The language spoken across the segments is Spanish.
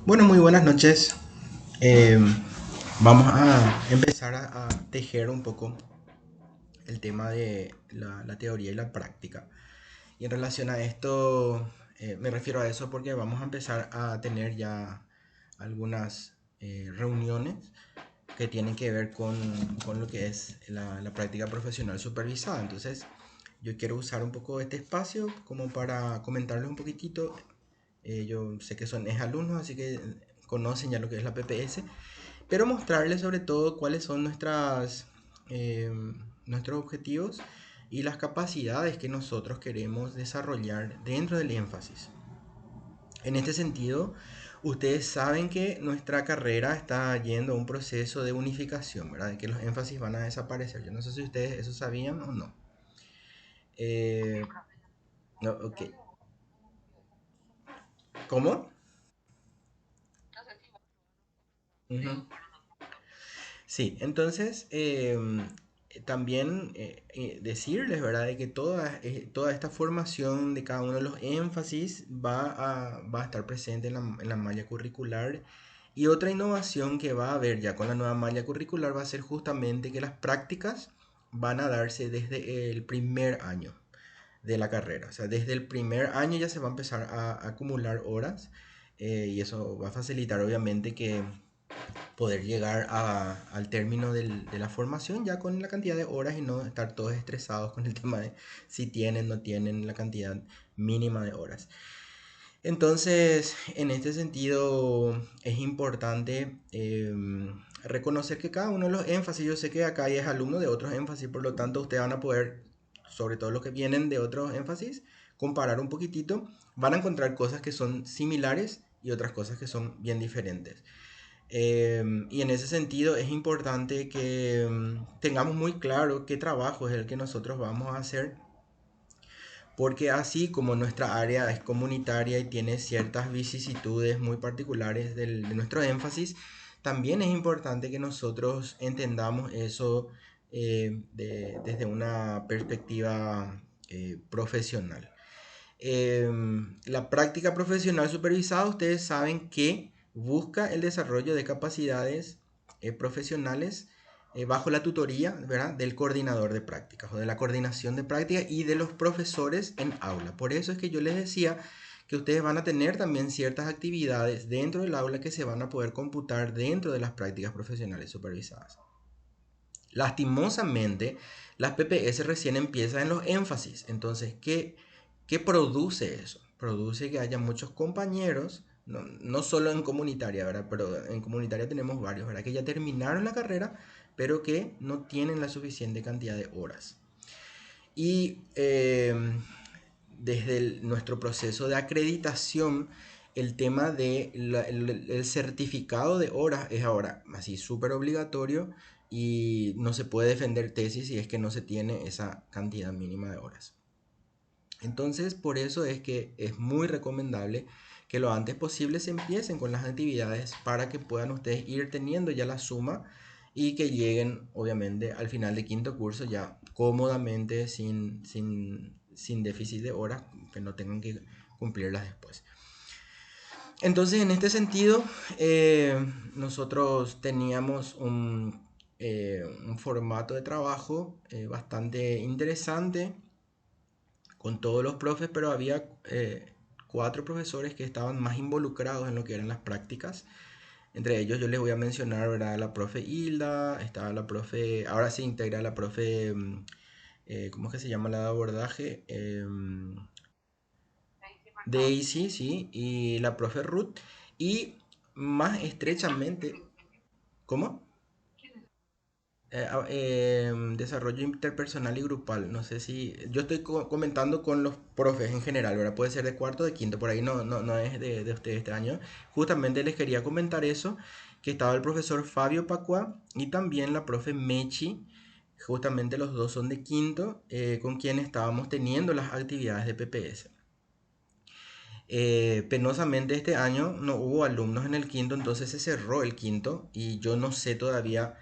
Bueno, muy buenas noches. Eh, Vamos a empezar a tejer un poco el tema de la teoría y la práctica. Y en relación a esto, me refiero a eso porque vamos a empezar a tener ya algunas reuniones que tienen que ver con lo que es la práctica profesional supervisada. Entonces, yo quiero usar un poco este espacio como para comentarles un poquitito. Yo sé que son alumnos, así que conocen ya lo que es la PPS, pero mostrarles sobre todo cuáles son eh, nuestros objetivos y las capacidades que nosotros queremos desarrollar dentro del énfasis. En este sentido, ustedes saben que nuestra carrera está yendo a un proceso de unificación, ¿verdad? De que los énfasis van a desaparecer. Yo no sé si ustedes eso sabían o no. Eh, no, ok. ¿Cómo? Ujú. Sí, entonces también decirles, ¿verdad?, de que toda esta formación de cada uno de los énfasis va a estar presente en la malla curricular. Y otra innovación que va a haber ya con la nueva malla curricular va a ser justamente que las prácticas van a darse desde el primer año de la carrera. O sea, desde el primer año ya se va a empezar a acumular horas, y eso va a facilitar obviamente que poder llegar al término de la formación ya con la cantidad de horas y no estar todos estresados con el tema de si tienen o no tienen la cantidad mínima de horas. Entonces, en este sentido, es importante reconocer que cada uno de los énfasis, yo sé que acá hay es alumno de otros énfasis, por lo tanto, ustedes van a poder, sobre todo los que vienen de otros énfasis, comparar un poquitito, van a encontrar cosas que son similares y otras cosas que son bien diferentes. Y en ese sentido es importante que tengamos muy claro qué trabajo es el que nosotros vamos a hacer, porque así como nuestra área es comunitaria y tiene ciertas vicisitudes muy particulares de nuestro énfasis, también es importante que nosotros entendamos eso desde una perspectiva profesional. La práctica profesional supervisada, ustedes saben que busca el desarrollo de capacidades profesionales bajo la tutoría, ¿verdad?, del coordinador de prácticas o de la coordinación de prácticas y de los profesores en aula. Por eso es que yo les decía que ustedes van a tener también ciertas actividades dentro del aula que se van a poder computar dentro de las prácticas profesionales supervisadas. Lastimosamente, las PPS recién empiezan en los énfasis. Entonces, ¿qué produce eso? Produce que haya muchos compañeros, no solo en comunitaria, ¿verdad? Pero en comunitaria tenemos varios, ¿verdad?, que ya terminaron la carrera, pero que no tienen la suficiente cantidad de horas. Y desde nuestro proceso de acreditación, el tema el certificado de horas es ahora así súper obligatorio y no se puede defender tesis si es que no se tiene esa cantidad mínima de horas. Entonces, por eso es que es muy recomendable que lo antes posible se empiecen con las actividades para que puedan ustedes ir teniendo ya la suma y que lleguen, obviamente, al final de quinto curso ya cómodamente, sin déficit de horas, que no tengan que cumplirlas después. Entonces, en este sentido, nosotros teníamos un formato de trabajo bastante interesante con todos los profes, pero había cuatro profesores que estaban más involucrados en lo que eran las prácticas. Entre ellos yo les voy a mencionar, ¿verdad?, la profe Hilda, estaba la profe, ahora se integra la profe, ¿cómo es que se llama la de abordaje? Daisy, sí, y la profe Ruth, y más estrechamente, ¿cómo? Desarrollo interpersonal y grupal. No sé si. Yo estoy comentando con los profes en general, ¿verdad? Puede ser de cuarto o de quinto, por ahí no es de ustedes este año. Justamente les quería comentar eso, que estaba el profesor Fabio Pacua y también la profe Mechi. Justamente los dos son de quinto, con quien estábamos teniendo las actividades de PPS. Penosamente este año no hubo alumnos en el quinto, entonces se cerró el quinto y yo no sé todavía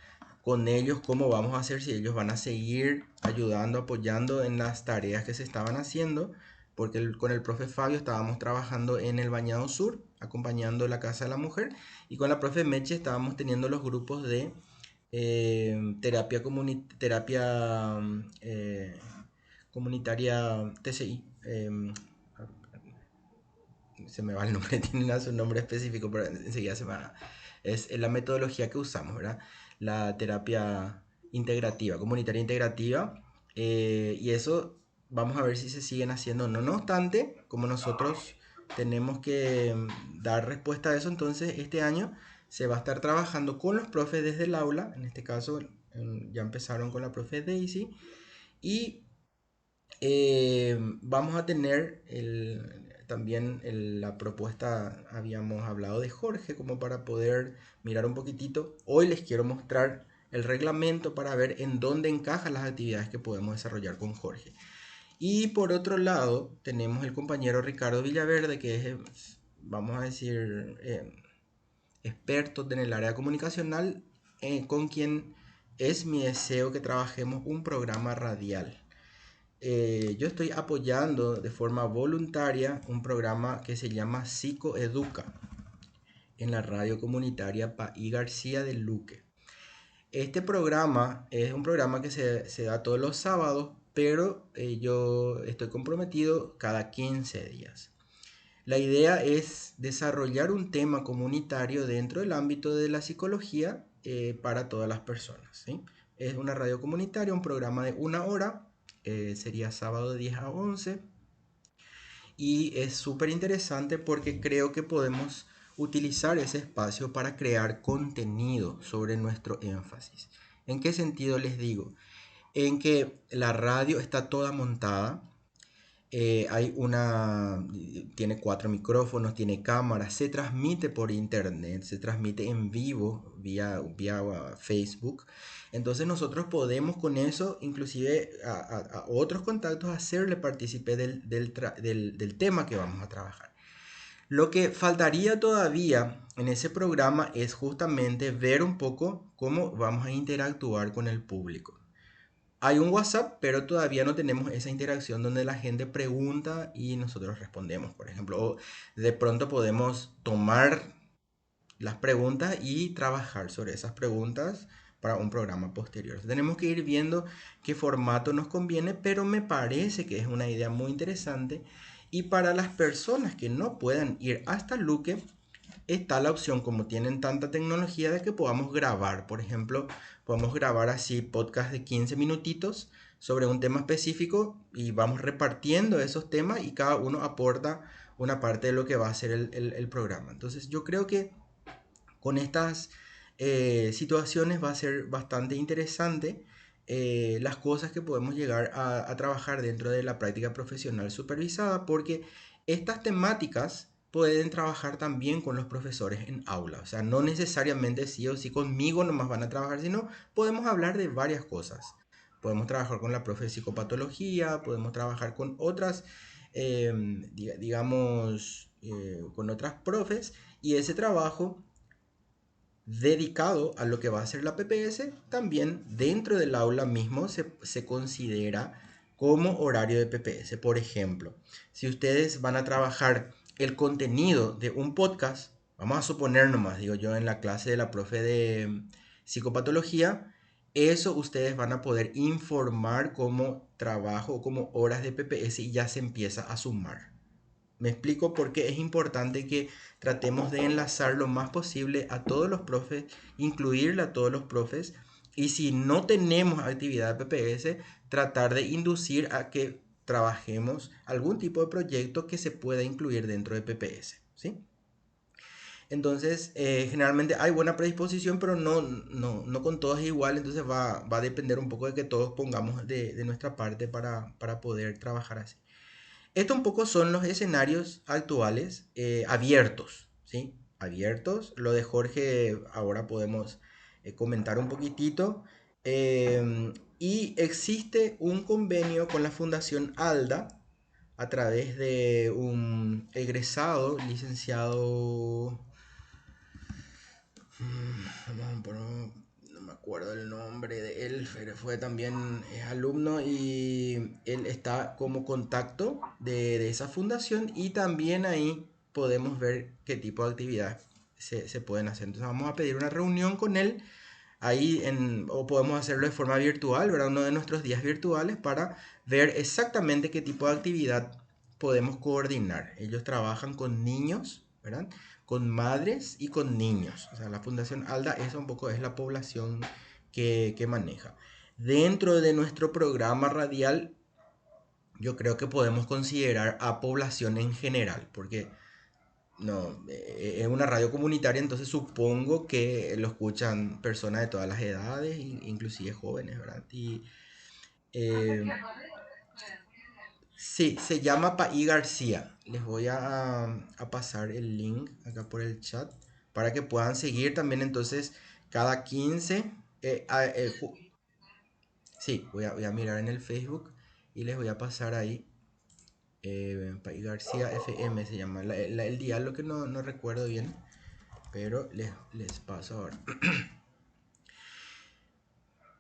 con ellos cómo vamos a hacer, si ellos van a seguir ayudando, apoyando en las tareas que se estaban haciendo, porque con el profe Fabio estábamos trabajando en el Bañado Sur, acompañando la Casa de la Mujer, y con la profe Meche estábamos teniendo los grupos de terapia comunitaria TCI. Se me va el nombre, tiene un nombre específico, pero enseguida se me va. Es la metodología que usamos, ¿verdad? La terapia integrativa, comunitaria integrativa, y eso vamos a ver si se siguen haciendo o no. No obstante, como nosotros tenemos que dar respuesta a eso, entonces este año se va a estar trabajando con los profes desde el aula, en este caso ya empezaron con la profe Daisy, y vamos a tener también la propuesta, habíamos hablado de Jorge, como para poder mirar un poquitito. Hoy les quiero mostrar el reglamento para ver en dónde encajan las actividades que podemos desarrollar con Jorge. Y por otro lado, tenemos el compañero Ricardo Villaverde, que es, vamos a decir, experto en el área comunicacional, con quien es mi deseo que trabajemos un programa radial. Yo estoy apoyando de forma voluntaria un programa que se llama Psicoeduca en la radio comunitaria Paí García de Luque. Este programa es un programa que se da todos los sábados, pero yo estoy comprometido cada 15 días. La idea es desarrollar un tema comunitario dentro del ámbito de la psicología para todas las personas, ¿sí? Es una radio comunitaria, un programa de 1 hora, sería sábado de 10 a 11, y es súper interesante porque creo que podemos utilizar ese espacio para crear contenido sobre nuestro énfasis. ¿En qué sentido les digo? En que la radio está toda montada, tiene 4 micrófonos, tiene cámaras, se transmite por internet, se transmite en vivo vía Facebook. Entonces nosotros podemos con eso, inclusive a otros contactos, hacerle partícipe del tema que vamos a trabajar. Lo que faltaría todavía en ese programa es justamente ver un poco cómo vamos a interactuar con el público. Hay un WhatsApp, pero todavía no tenemos esa interacción donde la gente pregunta y nosotros respondemos, por ejemplo. O de pronto podemos tomar las preguntas y trabajar sobre esas preguntas para un programa posterior. Tenemos que ir viendo qué formato nos conviene, pero me parece que es una idea muy interesante. Y para las personas que no puedan ir hasta Luque, está la opción, como tienen tanta tecnología, de que podamos grabar. Por ejemplo, podemos grabar así podcast de 15 minutitos sobre un tema específico y vamos repartiendo esos temas y cada uno aporta una parte de lo que va a ser el programa. Entonces yo creo que con estas situaciones va a ser bastante interesante las cosas que podemos llegar a trabajar dentro de la práctica profesional supervisada, porque estas temáticas pueden trabajar también con los profesores en aula. O sea, no necesariamente sí o sí conmigo nomás van a trabajar, sino podemos hablar de varias cosas. Podemos trabajar con la profe de psicopatología, podemos trabajar con otras, digamos, con otras profes, y ese trabajo dedicado a lo que va a ser la PPS, también dentro del aula mismo se considera como horario de PPS. Por ejemplo, si ustedes van a trabajar el contenido de un podcast, vamos a suponer nomás, digo yo, en la clase de la profe de psicopatología, eso ustedes van a poder informar como trabajo o como horas de PPS y ya se empieza a sumar. Me explico por qué es importante que tratemos de enlazar lo más posible a todos los profes, incluirle a todos los profes, y si no tenemos actividad de PPS, tratar de inducir a que trabajemos algún tipo de proyecto que se pueda incluir dentro de PPS, ¿sí? Entonces, generalmente hay buena predisposición, pero no con todos es igual, entonces va a depender un poco de que todos pongamos de nuestra parte para poder trabajar así. Esto un poco son los escenarios actuales abiertos, ¿sí? Abiertos. Lo de Jorge ahora podemos comentar un poquitito. Y existe un convenio con la Fundación ALDA a través de un egresado, licenciado, no me acuerdo el nombre de él, pero fue también es alumno y él está como contacto de esa fundación, y también ahí podemos ver qué tipo de actividades se pueden hacer. Entonces vamos a pedir una reunión con él ahí o podemos hacerlo de forma virtual, ¿verdad? Uno de nuestros días virtuales para ver exactamente qué tipo de actividad podemos coordinar. Ellos trabajan con niños, ¿verdad? Con madres y con niños. O sea, la Fundación ALDA es un poco es la población que maneja. Dentro de nuestro programa radial, yo creo que podemos considerar a población en general, porque no, es una radio comunitaria, entonces supongo que lo escuchan personas de todas las edades, inclusive jóvenes, ¿verdad? Y eh, sí, se llama Paí García. Les voy a pasar el link acá por el chat para que puedan seguir también entonces cada 15. Sí, voy a mirar en el Facebook y les voy a pasar ahí. Paí García FM se llama el dial, lo que no recuerdo bien, pero les paso ahora.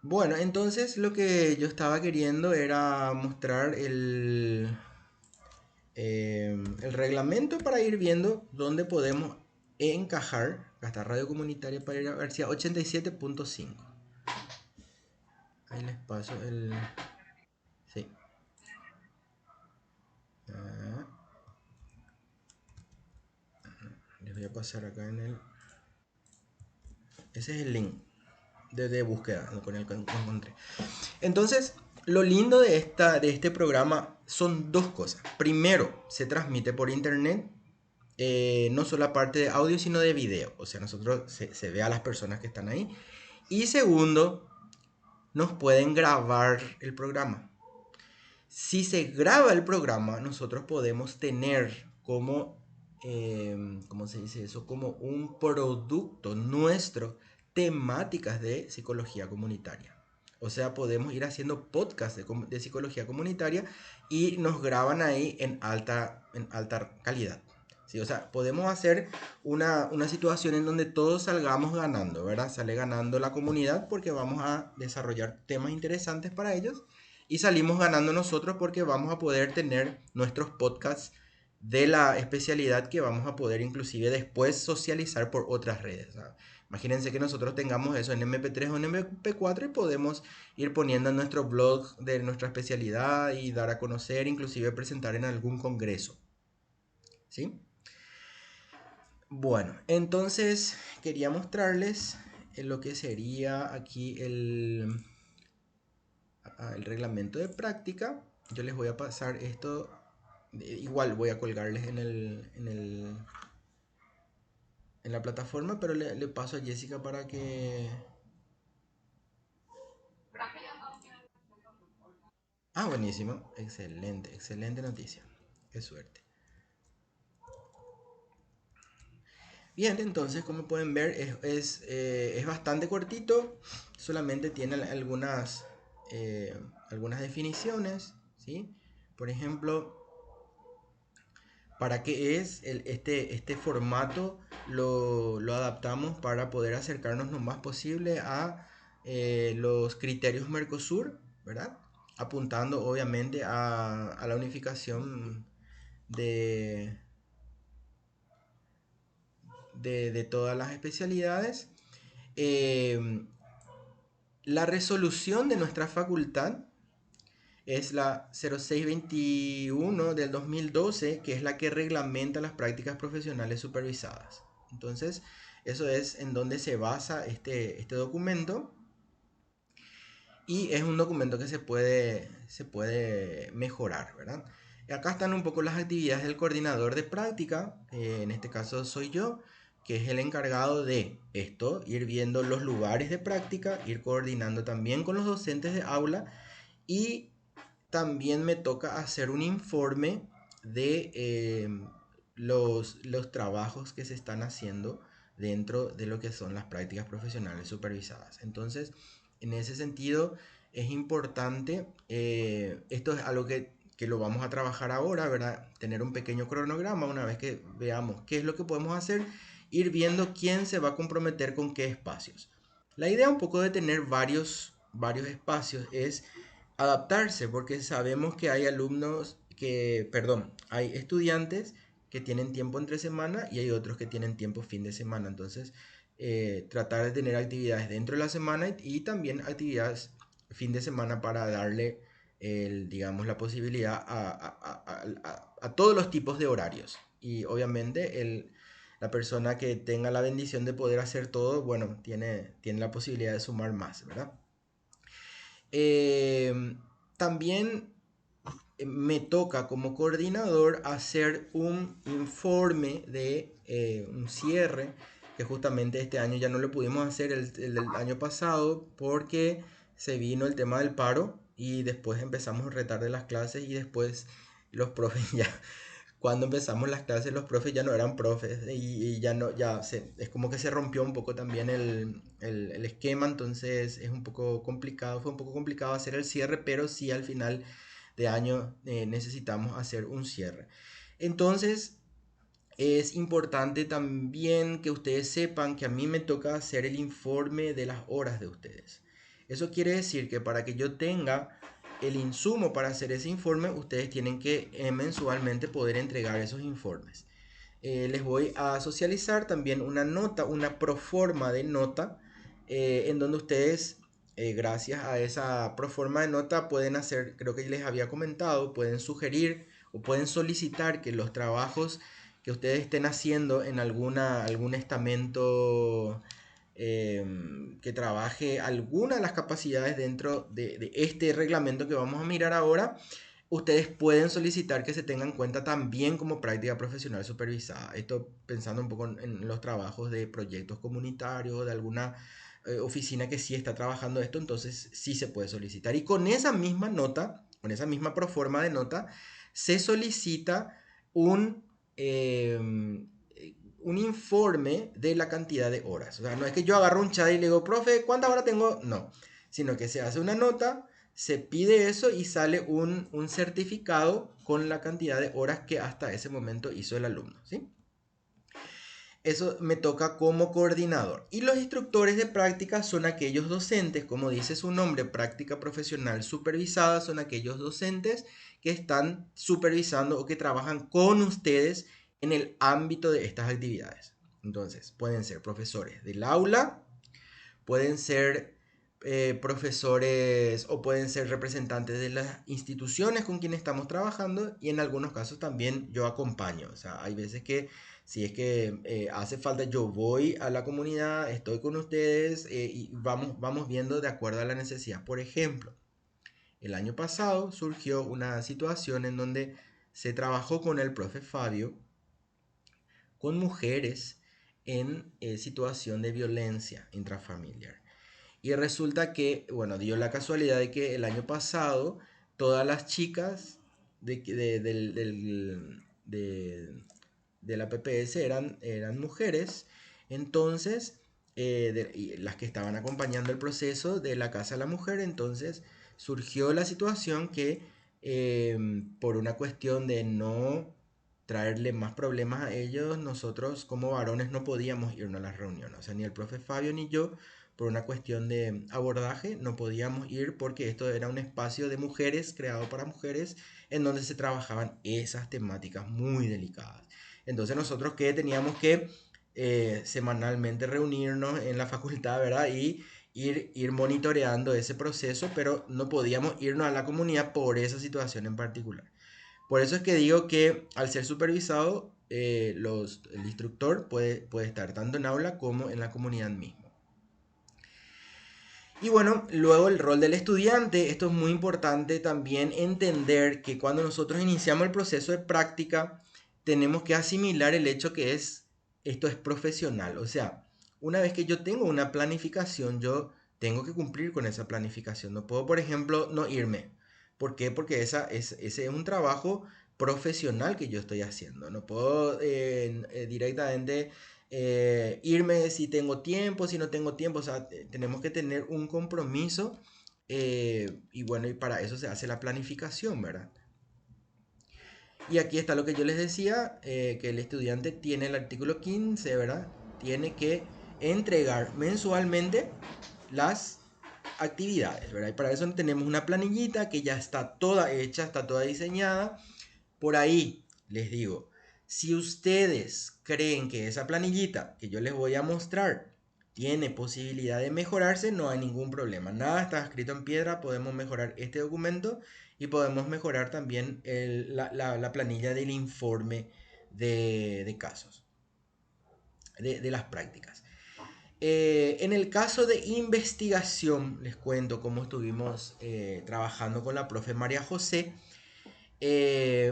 Bueno, entonces lo que yo estaba queriendo era mostrar el reglamento para ir viendo dónde podemos encajar esta radio comunitaria para ir a García 87.5. Ahí les paso el... Sí. Ah, les voy a pasar acá en el... Ese es el link de búsqueda con el que encontré. Entonces, lo lindo de este programa son dos cosas. Primero, se transmite por internet, no solo la parte de audio, sino de video. O sea, nosotros se ve a las personas que están ahí. Y segundo, nos pueden grabar el programa. Si se graba el programa, nosotros podemos tener como, ¿cómo se dice eso? Como un producto nuestro, temáticas de psicología comunitaria. O sea, podemos ir haciendo podcasts de psicología comunitaria y nos graban ahí en alta calidad. ¿Sí? O sea, podemos hacer una situación en donde todos salgamos ganando, ¿verdad? Sale ganando la comunidad porque vamos a desarrollar temas interesantes para ellos y salimos ganando nosotros porque vamos a poder tener nuestros podcasts de la especialidad que vamos a poder inclusive después socializar por otras redes. ¿Sabes? Imagínense que nosotros tengamos eso en MP3 o en MP4 y podemos ir poniendo en nuestro blog de nuestra especialidad y dar a conocer, inclusive presentar en algún congreso. ¿Sí? Bueno, entonces quería mostrarles lo que sería aquí el reglamento de práctica. Yo les voy a pasar esto. Igual voy a colgarles en la plataforma, pero le paso a Jessica para que... Ah, buenísimo. Excelente, excelente noticia. Qué suerte. Bien, entonces como pueden ver es bastante cortito. Solamente tiene algunas definiciones, ¿sí? Por ejemplo, ¿para qué es este formato? Lo adaptamos para poder acercarnos lo más posible a los criterios Mercosur, ¿verdad? Apuntando obviamente a la unificación de, de todas las especialidades. Eh, la resolución de nuestra facultad es la 0621 del 2012, que es la que reglamenta las prácticas profesionales supervisadas. Entonces, eso es en donde se basa este documento y es un documento que se puede mejorar, ¿verdad? Acá están un poco las actividades del coordinador de práctica, en este caso soy yo, que es el encargado de esto, ir viendo los lugares de práctica, ir coordinando también con los docentes de aula y también me toca hacer un informe de los trabajos que se están haciendo dentro de lo que son las prácticas profesionales supervisadas. Entonces, en ese sentido, es importante, esto es algo que lo vamos a trabajar ahora, ¿verdad? Tener un pequeño cronograma una vez que veamos qué es lo que podemos hacer, ir viendo quién se va a comprometer con qué espacios. La idea un poco de tener varios espacios es adaptarse, porque sabemos que hay alumnos que, perdón, hay estudiantes que tienen tiempo entre semana y hay otros que tienen tiempo fin de semana. Entonces, tratar de tener actividades dentro de la semana y también actividades fin de semana para darle, digamos, la posibilidad a todos los tipos de horarios. Y obviamente la persona que tenga la bendición de poder hacer todo, bueno, tiene la posibilidad de sumar más, ¿verdad? También me toca como coordinador hacer un informe de un cierre, que justamente este año ya no lo pudimos hacer el del año pasado porque se vino el tema del paro y después empezamos a retarde las clases y después los profes ya, cuando empezamos las clases los profes ya no eran profes y ya no, es como que se rompió un poco también el esquema, entonces es un poco complicado, fue un poco complicado hacer el cierre, pero sí al final de año necesitamos hacer un cierre. Entonces es importante también que ustedes sepan que a mí me toca hacer el informe de las horas de ustedes. Eso quiere decir que para que yo tenga el insumo para hacer ese informe, ustedes tienen que mensualmente poder entregar esos informes. Les voy a socializar también una nota, una proforma de nota, en donde ustedes, gracias a esa proforma de nota, pueden hacer, creo que les había comentado, pueden sugerir o pueden solicitar que los trabajos que ustedes estén haciendo en algún estamento que trabaje alguna de las capacidades dentro de este reglamento que vamos a mirar ahora, ustedes pueden solicitar que se tenga en cuenta también como práctica profesional supervisada. Esto pensando un poco en los trabajos de proyectos comunitarios, de alguna oficina que sí está trabajando esto, entonces sí se puede solicitar. Y con esa misma nota, con esa misma proforma de nota, se solicita un, eh, un informe de la cantidad de horas. O sea, no es que yo agarro un chat y le digo, profe, ¿cuántas horas tengo? No, sino que se hace una nota, se pide eso y sale un certificado con la cantidad de horas que hasta ese momento hizo el alumno, ¿sí? Eso me toca como coordinador. Y los instructores de práctica son aquellos docentes, como dice su nombre, práctica profesional supervisada, son aquellos docentes que están supervisando o que trabajan con ustedes en el ámbito de estas actividades. Entonces, pueden ser profesores del aula, pueden ser profesores o pueden ser representantes de las instituciones con quienes estamos trabajando y en algunos casos también yo acompaño. O sea, hay veces que si es que hace falta, yo voy a la comunidad, estoy con ustedes y vamos viendo de acuerdo a la necesidad. Por ejemplo, el año pasado surgió una situación en donde se trabajó con el profe Fabio con mujeres en situación de violencia intrafamiliar. Y resulta que, bueno, dio la casualidad de que el año pasado todas las chicas de la PPS eran mujeres. Entonces, y las que estaban acompañando el proceso de la Casa de la Mujer, entonces surgió la situación que por una cuestión de no traerle más problemas a ellos, nosotros como varones no podíamos irnos a las reuniones. O sea, ni el profe Fabio ni yo, por una cuestión de abordaje, no podíamos ir porque esto era un espacio de mujeres, creado para mujeres, en donde se trabajaban esas temáticas muy delicadas. Entonces nosotros que teníamos que semanalmente reunirnos en la facultad, ¿verdad? Y ir monitoreando ese proceso, pero no podíamos irnos a la comunidad por esa situación en particular. Por eso es que digo que al ser supervisado, el instructor puede estar tanto en aula como en la comunidad misma. Y bueno, luego el rol del estudiante, esto es muy importante también entender que cuando nosotros iniciamos el proceso de práctica, tenemos que asimilar el hecho que esto es profesional. O sea, una vez que yo tengo una planificación, yo tengo que cumplir con esa planificación. No puedo, por ejemplo, no irme. ¿Por qué? Porque ese es un trabajo profesional que yo estoy haciendo. No puedo directamente irme si tengo tiempo, si no tengo tiempo. O sea, tenemos que tener un compromiso y bueno, y para eso se hace la planificación, ¿verdad? Y aquí está lo que yo les decía, que el estudiante tiene el artículo 15, ¿verdad? Tiene que entregar mensualmente las actividades, ¿verdad? Y para eso tenemos una planillita que ya está toda hecha, está toda diseñada. Por ahí, les digo, Si ustedes creen que esa planillita que yo les voy a mostrar tiene posibilidad de mejorarse, no hay ningún problema. Nada está escrito en piedra, podemos mejorar este documento y podemos mejorar también la planilla del informe de casos, de las prácticas. En el caso de investigación, les cuento cómo estuvimos trabajando con la profe María José.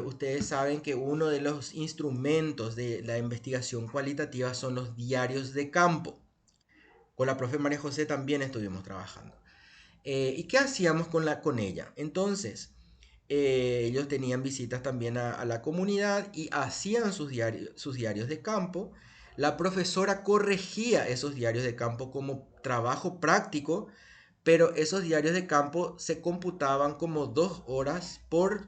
Ustedes saben que uno de los instrumentos de la investigación cualitativa son los diarios de campo. Con la profe María José también estuvimos trabajando. ¿Y qué hacíamos con ella? Entonces, ellos tenían visitas también a la comunidad y hacían sus diarios de campo. La profesora corregía esos diarios de campo como trabajo práctico, pero esos diarios de campo se computaban como 2 horas por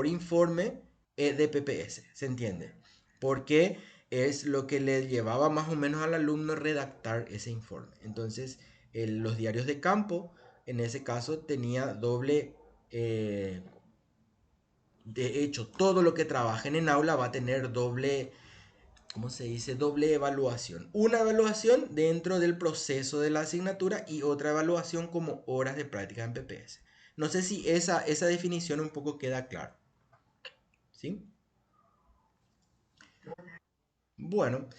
informe de PPS, ¿se entiende? Porque es lo que le llevaba más o menos al alumno redactar ese informe. Entonces, los diarios de campo, en ese caso, tenía doble, eh, de hecho, todo lo que trabajen en aula va a tener doble, ¿cómo se dice? Doble evaluación. Una evaluación dentro del proceso de la asignatura y otra evaluación como horas de práctica en PPS. No sé si esa definición un poco queda claro. ¿Sí? Bueno,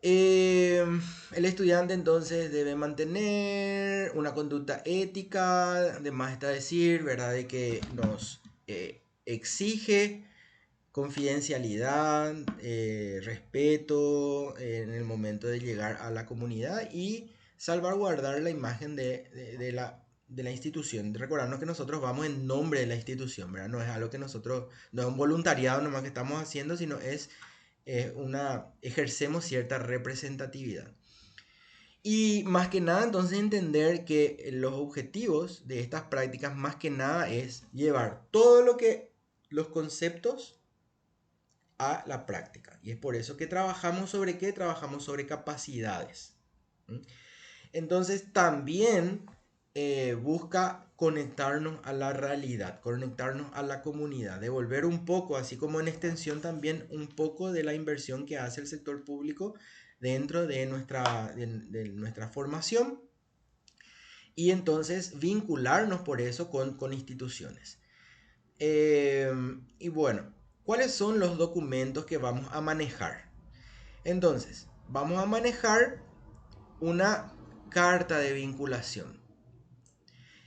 Eh, el estudiante entonces debe mantener una conducta ética, además está decir, ¿verdad? De que nos exige confidencialidad, respeto en el momento de llegar a la comunidad y salvaguardar la imagen de la institución. Recordarnos que nosotros vamos en nombre de la institución, ¿verdad? No es algo que nosotros, no es un voluntariado nomás que estamos haciendo, sino ejercemos cierta representatividad. Y más que nada, entonces entender que los objetivos de estas prácticas, más que nada, es llevar todo los conceptos a la práctica. Y es por eso que trabajamos sobre qué, trabajamos sobre capacidades. ¿Mm? Entonces también busca conectarnos a la realidad, conectarnos a la comunidad, devolver un poco, así como en extensión también un poco de la inversión que hace el sector público dentro de nuestra formación y entonces vincularnos por eso con instituciones. Y bueno, ¿cuáles son los documentos que vamos a manejar? Entonces, vamos a manejar una carta de vinculación.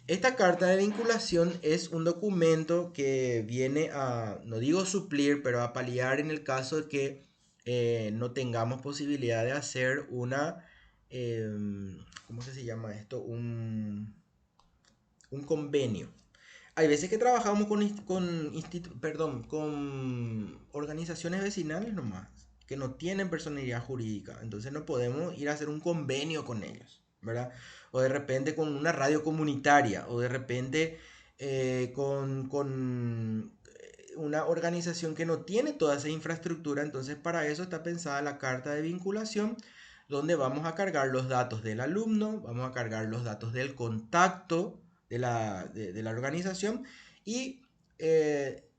Esta carta de vinculación es un documento que viene a, no digo suplir, pero a paliar en el caso de que no tengamos posibilidad de hacer ¿cómo que se llama esto? Un convenio. Hay veces que trabajamos con organizaciones vecinales nomás, que no tienen personalidad jurídica, entonces no podemos ir a hacer un convenio con ellos, ¿verdad? O de repente con una radio comunitaria, o de repente con una organización que no tiene toda esa infraestructura, entonces para eso está pensada la carta de vinculación, donde vamos a cargar los datos del alumno, vamos a cargar los datos del contacto, de la organización y eh,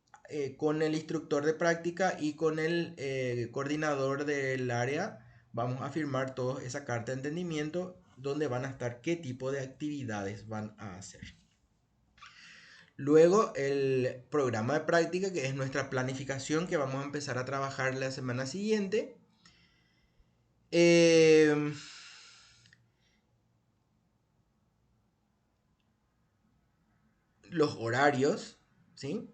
con el instructor de práctica y con el coordinador del área vamos a firmar toda esa carta de entendimiento donde van a estar qué tipo de actividades van a hacer. Luego el programa de práctica, que es nuestra planificación que vamos a empezar a trabajar la semana siguiente. Eh, los horarios, ¿sí?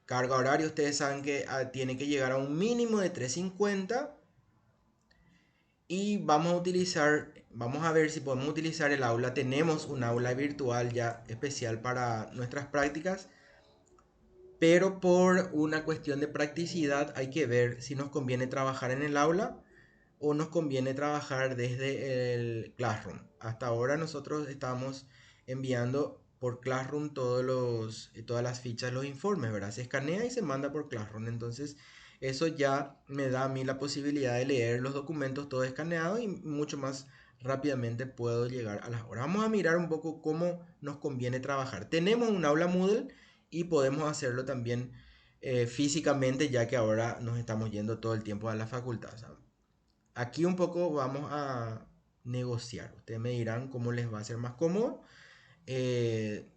Carga horaria, ustedes saben que tiene que llegar a un mínimo de 350 y vamos a ver si podemos utilizar el aula. Tenemos un aula virtual ya especial para nuestras prácticas, pero por una cuestión de practicidad hay que ver si nos conviene trabajar en el aula o nos conviene trabajar desde el Classroom. Hasta ahora nosotros estamos enviando por Classroom todas las fichas, los informes, ¿verdad? Se escanea y se manda por Classroom. Entonces, eso ya me da a mí la posibilidad de leer los documentos todo escaneado y mucho más rápidamente puedo llegar a las horas. Vamos a mirar un poco cómo nos conviene trabajar. Tenemos un aula Moodle y podemos hacerlo también físicamente, ya que ahora nos estamos yendo todo el tiempo a la facultad. O sea, aquí un poco vamos a negociar. Ustedes me dirán cómo les va a ser más cómodo. Eh,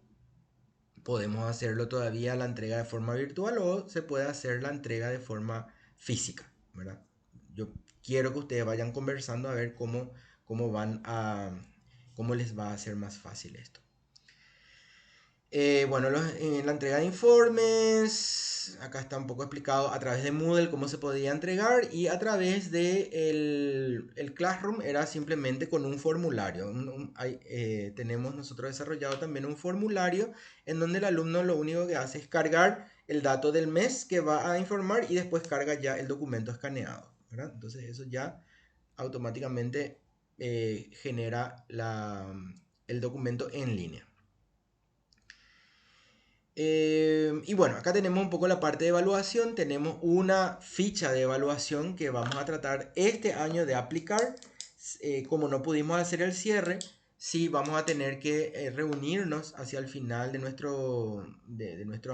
Podemos hacerlo todavía la entrega de forma virtual o se puede hacer la entrega de forma física, ¿verdad? Yo quiero que ustedes vayan conversando a ver cómo van a, cómo les va a ser más fácil esto. Bueno, en la entrega de informes, acá está un poco explicado a través de Moodle cómo se podía entregar y a través de el Classroom era simplemente con un formulario. Tenemos nosotros desarrollado también un formulario en donde el alumno lo único que hace es cargar el dato del mes que va a informar y después carga ya el documento escaneado, ¿verdad? Entonces eso ya automáticamente genera el documento en línea. Y bueno, acá tenemos un poco la parte de evaluación. Tenemos una ficha de evaluación que vamos a tratar este año de aplicar. Como no pudimos hacer el cierre, sí vamos a tener que reunirnos hacia el final de nuestro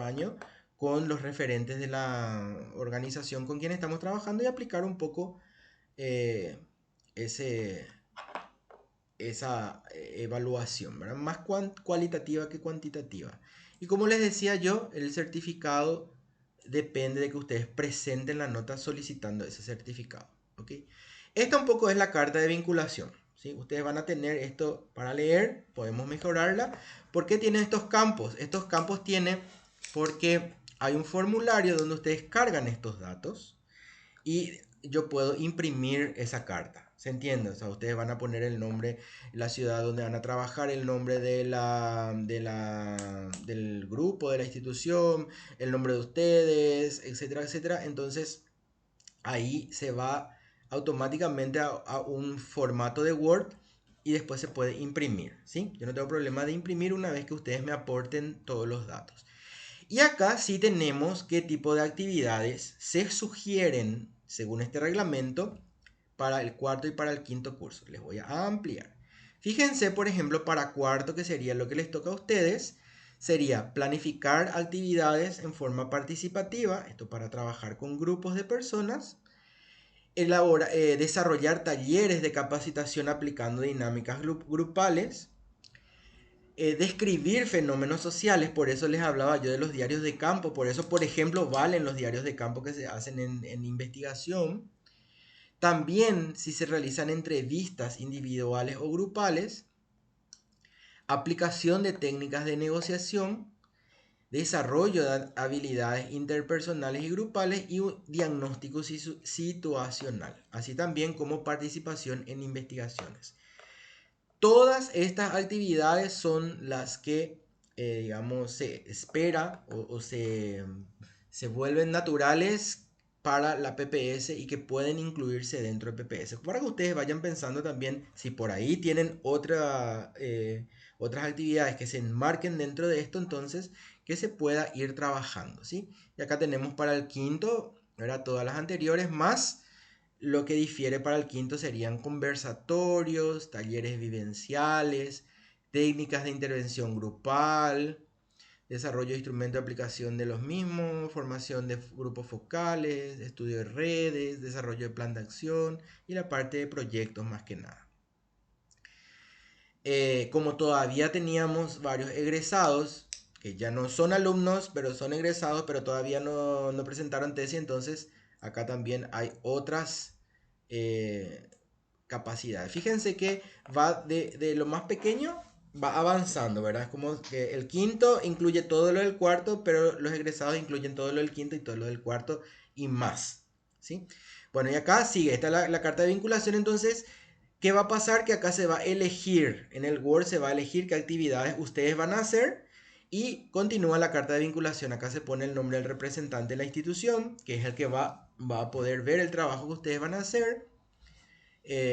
año con los referentes de la organización con quien estamos trabajando y aplicar un poco eh, ese, esa evaluación, ¿verdad? Más cualitativa que cuantitativa. Y como les decía yo, el certificado depende de que ustedes presenten la nota solicitando ese certificado. ¿Ok? Esta un poco es la carta de vinculación. ¿Sí? Ustedes van a tener esto para leer, podemos mejorarla. ¿Por qué tiene estos campos? Estos campos tiene porque hay un formulario donde ustedes cargan estos datos y yo puedo imprimir esa carta. ¿Se entiende? O sea, ustedes van a poner el nombre, la ciudad donde van a trabajar, el nombre del grupo, de la institución, el nombre de ustedes, etcétera, etcétera. Entonces, ahí se va automáticamente a un formato de Word y después se puede imprimir, ¿sí? Yo no tengo problema de imprimir una vez que ustedes me aporten todos los datos. Y acá sí tenemos qué tipo de actividades se sugieren según este reglamento para el cuarto y para el quinto curso. Les voy a ampliar. Fíjense, por ejemplo, para cuarto, que sería lo que les toca a ustedes, sería planificar actividades en forma participativa, esto para trabajar con grupos de personas, desarrollar talleres de capacitación aplicando dinámicas grupales, describir fenómenos sociales, por eso les hablaba yo de los diarios de campo, por eso, por ejemplo, valen los diarios de campo que se hacen en investigación. También si se realizan entrevistas individuales o grupales, aplicación de técnicas de negociación, desarrollo de habilidades interpersonales y grupales y un diagnóstico situacional, así también como participación en investigaciones. Todas estas actividades son las que, digamos, se espera o se vuelven naturales para la PPS y que pueden incluirse dentro de PPS. Para que ustedes vayan pensando también si por ahí tienen otras actividades que se enmarquen dentro de esto, entonces que se pueda ir trabajando, ¿sí? Y acá tenemos para el quinto, ¿verdad? Todas las anteriores más. Lo que difiere para el quinto serían conversatorios, talleres vivenciales, técnicas de intervención grupal, desarrollo de instrumentos de aplicación de los mismos, formación de grupos focales, estudio de redes, desarrollo de plan de acción y la parte de proyectos más que nada. Como todavía teníamos varios egresados, que ya no son alumnos, pero son egresados, pero todavía no presentaron tesis, entonces acá también hay otras eh, capacidades. Fíjense que va de lo más pequeño, va avanzando, ¿verdad? Es como que el quinto incluye todo lo del cuarto, pero los egresados incluyen todo lo del quinto y todo lo del cuarto y más, ¿sí? Bueno, y acá sigue, esta es la carta de vinculación, entonces, ¿qué va a pasar? Que acá se va a elegir, en el Word se va a elegir qué actividades ustedes van a hacer y continúa la carta de vinculación. Acá se pone el nombre del representante de la institución, que es el que va a poder ver el trabajo que ustedes van a hacer,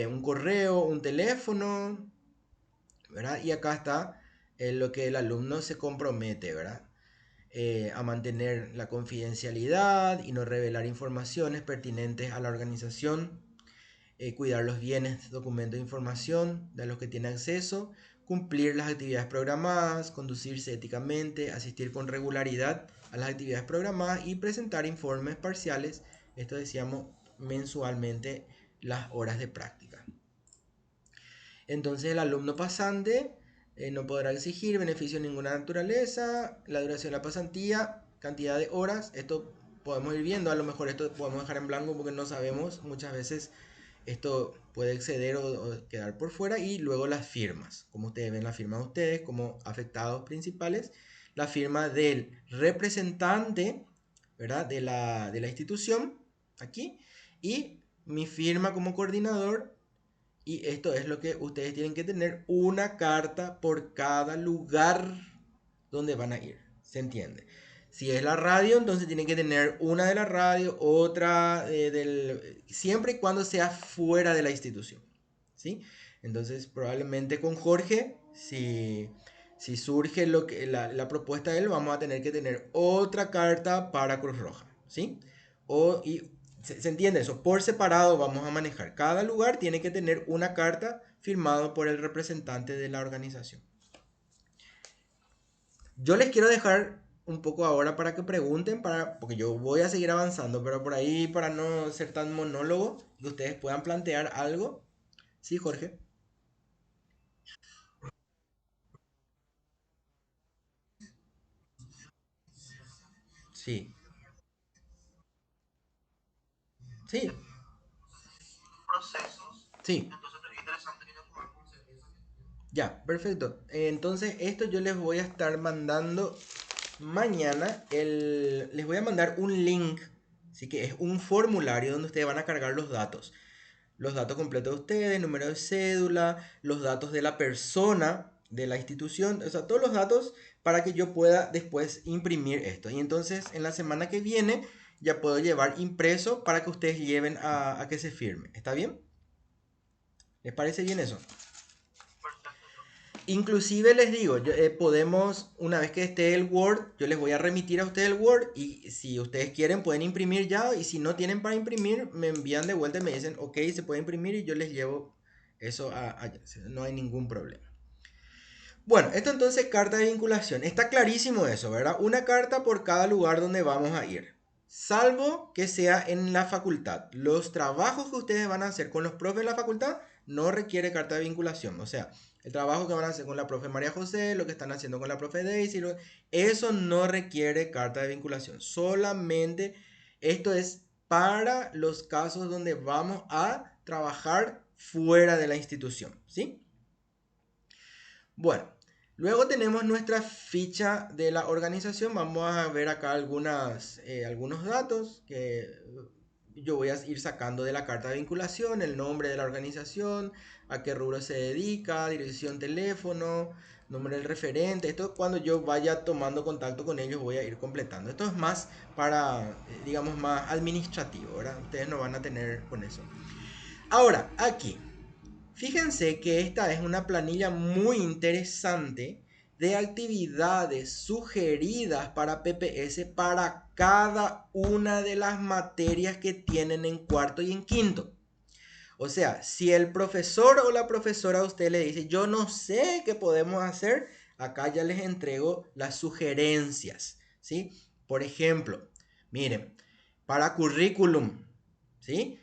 un correo, un teléfono, ¿verdad? Y acá está lo que el alumno se compromete, ¿verdad? A mantener la confidencialidad y no revelar informaciones pertinentes a la organización, cuidar los bienes, documentos de información de los que tiene acceso, cumplir las actividades programadas, conducirse éticamente, asistir con regularidad a las actividades programadas y presentar informes parciales, esto decíamos mensualmente, las horas de práctica. Entonces el alumno pasante no podrá exigir beneficio de ninguna naturaleza, la duración de la pasantía, cantidad de horas, esto podemos ir viendo, a lo mejor esto podemos dejar en blanco porque no sabemos, muchas veces esto puede exceder o quedar por fuera, y luego las firmas, como ustedes ven la firma de ustedes como afectados principales, la firma del representante, ¿verdad? De la institución, aquí, y mi firma como coordinador. Y esto es lo que ustedes tienen que tener, una carta por cada lugar donde van a ir. ¿Se entiende? Si es la radio, entonces tienen que tener una de la radio, otra siempre y cuando sea fuera de la institución. ¿Sí? Entonces, probablemente con Jorge, si surge la propuesta de él, vamos a tener que tener otra carta para Cruz Roja. ¿Sí? ¿Se entiende eso? Por separado vamos a manejar. Cada lugar tiene que tener una carta firmada por el representante de la organización. Yo les quiero dejar un poco ahora para que pregunten, porque yo voy a seguir avanzando, pero por ahí para no ser tan monólogo, que ustedes puedan plantear algo. Sí, Jorge. Sí, sí, sí. Ya, perfecto. Entonces, esto yo les voy a estar mandando mañana. Les voy a mandar un link. Así que es un formulario donde ustedes van a cargar los datos. Los datos completos de ustedes, número de cédula, los datos de la persona, de la institución, o sea, todos los datos para que yo pueda después imprimir esto. Y entonces en la semana que viene ya puedo llevar impreso para que ustedes lleven a que se firme. ¿Está bien? ¿Les parece bien eso? Inclusive les digo, podemos, una vez que esté el Word, yo les voy a remitir a ustedes el Word, y si ustedes quieren pueden imprimir ya, y si no tienen para imprimir, me envían de vuelta y me dicen, ok, se puede imprimir, y yo les llevo eso allá. No hay ningún problema. Bueno, esto entonces carta de vinculación. Está clarísimo eso, ¿verdad? Una carta por cada lugar donde vamos a ir. Salvo que sea en la facultad. Los trabajos que ustedes van a hacer con los profes de la facultad no requiere carta de vinculación. O sea, el trabajo que van a hacer con la profe María José, lo que están haciendo con la profe Daisy, eso no requiere carta de vinculación. Solamente esto es para los casos donde vamos a trabajar fuera de la institución, ¿sí? Bueno, luego tenemos nuestra ficha de la organización. Vamos a ver acá algunos datos que yo voy a ir sacando de la carta de vinculación: el nombre de la organización, a qué rubro se dedica, dirección, teléfono, nombre del referente. Esto, cuando yo vaya tomando contacto con ellos, voy a ir completando. Esto es más para, digamos, más administrativo, ¿verdad? Ustedes no van a tener con eso. Ahora, aquí. Fíjense que esta es una planilla muy interesante de actividades sugeridas para PPS para cada una de las materias que tienen en cuarto y en quinto. O sea, si el profesor o la profesora a usted le dice, yo no sé qué podemos hacer, acá ya les entrego las sugerencias, ¿sí? Por ejemplo, miren, para currículum, ¿sí?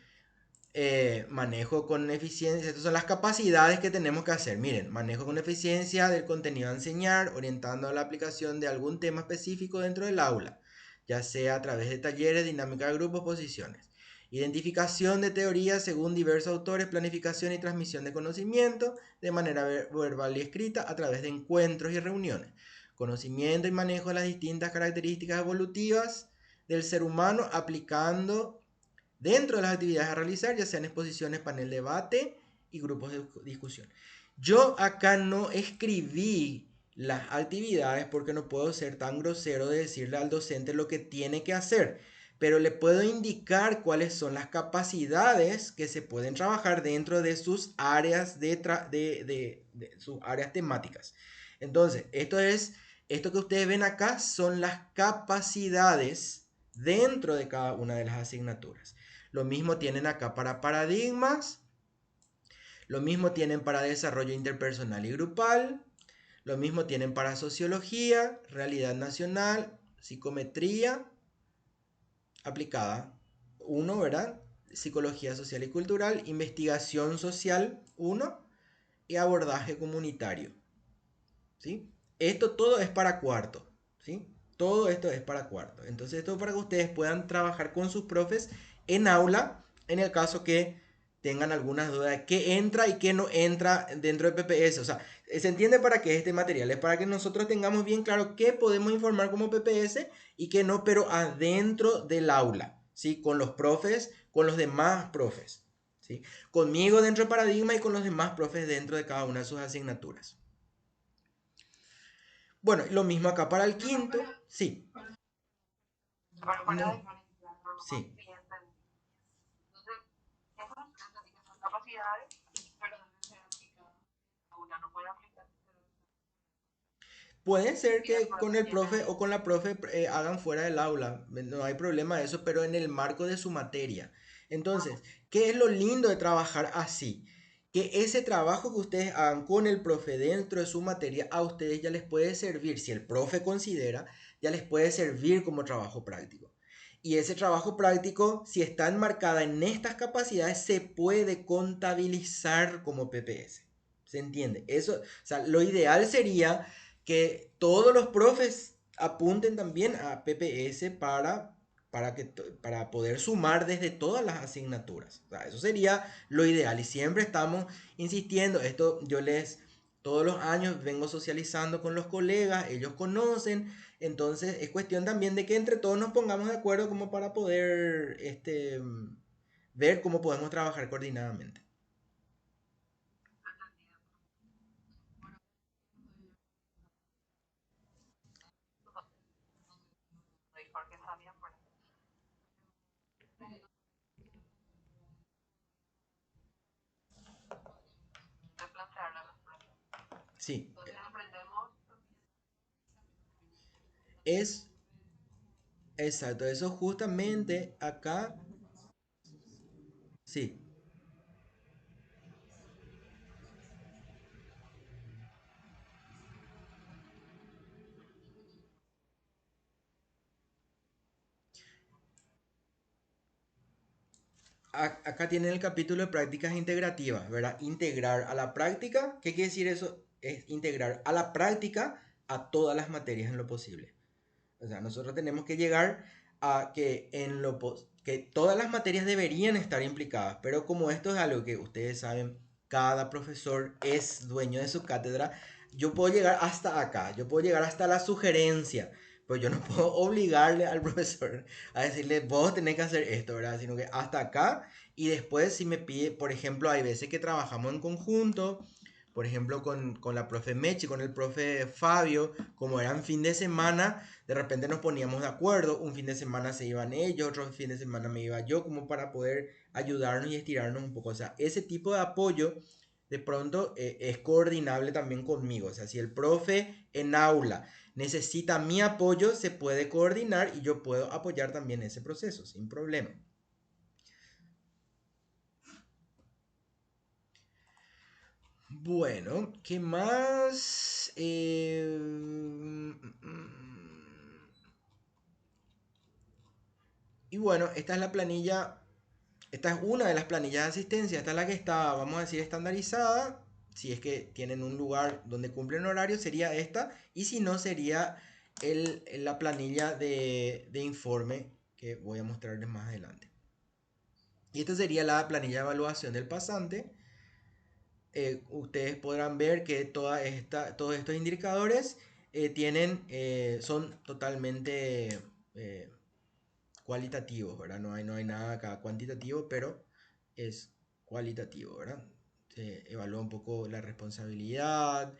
Manejo con eficiencia. Estas son las capacidades que tenemos que hacer. Miren, manejo con eficiencia del contenido a enseñar, orientando a la aplicación de algún tema específico dentro del aula, ya sea a través de talleres, dinámica de grupos, posiciones. Identificación de teorías según diversos autores, planificación y transmisión de conocimiento de manera verbal y escrita a través de encuentros y reuniones. Conocimiento y manejo de las distintas características evolutivas del ser humano aplicando dentro de las actividades a realizar, ya sean exposiciones, panel de debate y grupos de discusión. Yo acá no escribí las actividades porque no puedo ser tan grosero de decirle al docente lo que tiene que hacer, pero le puedo indicar cuáles son las capacidades que se pueden trabajar dentro de sus áreas de sus áreas temáticas. Entonces, esto que ustedes ven acá son las capacidades dentro de cada una de las asignaturas. Lo mismo tienen acá para paradigmas. Lo mismo tienen para desarrollo interpersonal y grupal, lo mismo tienen para sociología, realidad nacional, psicometría aplicada, uno, ¿verdad? Psicología social y cultural, investigación social, uno, y abordaje comunitario, ¿sí? Esto todo es para cuarto, ¿sí? Todo esto es para cuarto. Entonces, esto es para que ustedes puedan trabajar con sus profes en aula, en el caso que tengan algunas dudas de qué entra y qué no entra dentro de PPS. O sea, se entiende para qué este material. Es para que nosotros tengamos bien claro qué podemos informar como PPS y qué no, pero adentro del aula, ¿sí? Con los profes, con los demás profes, ¿sí? Conmigo dentro de Paradigma y con los demás profes dentro de cada una de sus asignaturas. Bueno, lo mismo acá para el quinto. Sí. No. Sí. Puede ser que con el profe o con la profe hagan fuera del aula, no hay problema de eso, pero en el marco de su materia. Entonces, ¿qué es lo lindo de trabajar así? Que ese trabajo que ustedes hagan con el profe dentro de su materia, a ustedes ya les puede servir, si el profe considera, ya les puede servir como trabajo práctico. Y ese trabajo práctico, si está enmarcada en estas capacidades, se puede contabilizar como PPS. ¿Se entiende? Eso, o sea, lo ideal sería que todos los profes apunten también a PPS para poder sumar desde todas las asignaturas. O sea, eso sería lo ideal y siempre estamos insistiendo, esto yo les todos los años vengo socializando con los colegas, ellos conocen, entonces es cuestión también de que entre todos nos pongamos de acuerdo como para poder ver cómo podemos trabajar coordinadamente. Sí, es exacto, eso justamente acá, sí. Acá tienen el capítulo de prácticas integrativas, ¿verdad? Integrar a la práctica, ¿qué quiere decir eso? Es integrar a la práctica a todas las materias en lo posible. O sea, nosotros tenemos que llegar a que que todas las materias deberían estar implicadas, pero como esto es algo que ustedes saben, cada profesor es dueño de su cátedra, yo puedo llegar hasta acá, yo puedo llegar hasta la sugerencia, pero yo no puedo obligarle al profesor a decirle, vos tenés que hacer esto, ¿verdad? Sino que hasta acá y después si me pide, por ejemplo, hay veces que trabajamos en conjunto, por ejemplo, con la profe Mechi, con el profe Fabio, como eran fin de semana, de repente nos poníamos de acuerdo, un fin de semana se iban ellos, otro fin de semana me iba yo, como para poder ayudarnos y estirarnos un poco. O sea, ese tipo de apoyo de pronto es coordinable también conmigo. O sea, si el profe en aula necesita mi apoyo, se puede coordinar y yo puedo apoyar también ese proceso, sin problema. Bueno, ¿qué más? Y bueno, esta es la planilla. Esta es una de las planillas de asistencia. Esta es la que está, vamos a decir, estandarizada. Si es que tienen un lugar donde cumplen horario, sería esta. Y si no, sería la planilla de informe que voy a mostrarles más adelante. Y esta sería la planilla de evaluación del pasante. Ustedes podrán ver que todos estos indicadores son totalmente eh, cualitativos, ¿verdad? No hay nada acá cuantitativo, pero es cualitativo, ¿verdad? Se evalúa un poco la responsabilidad,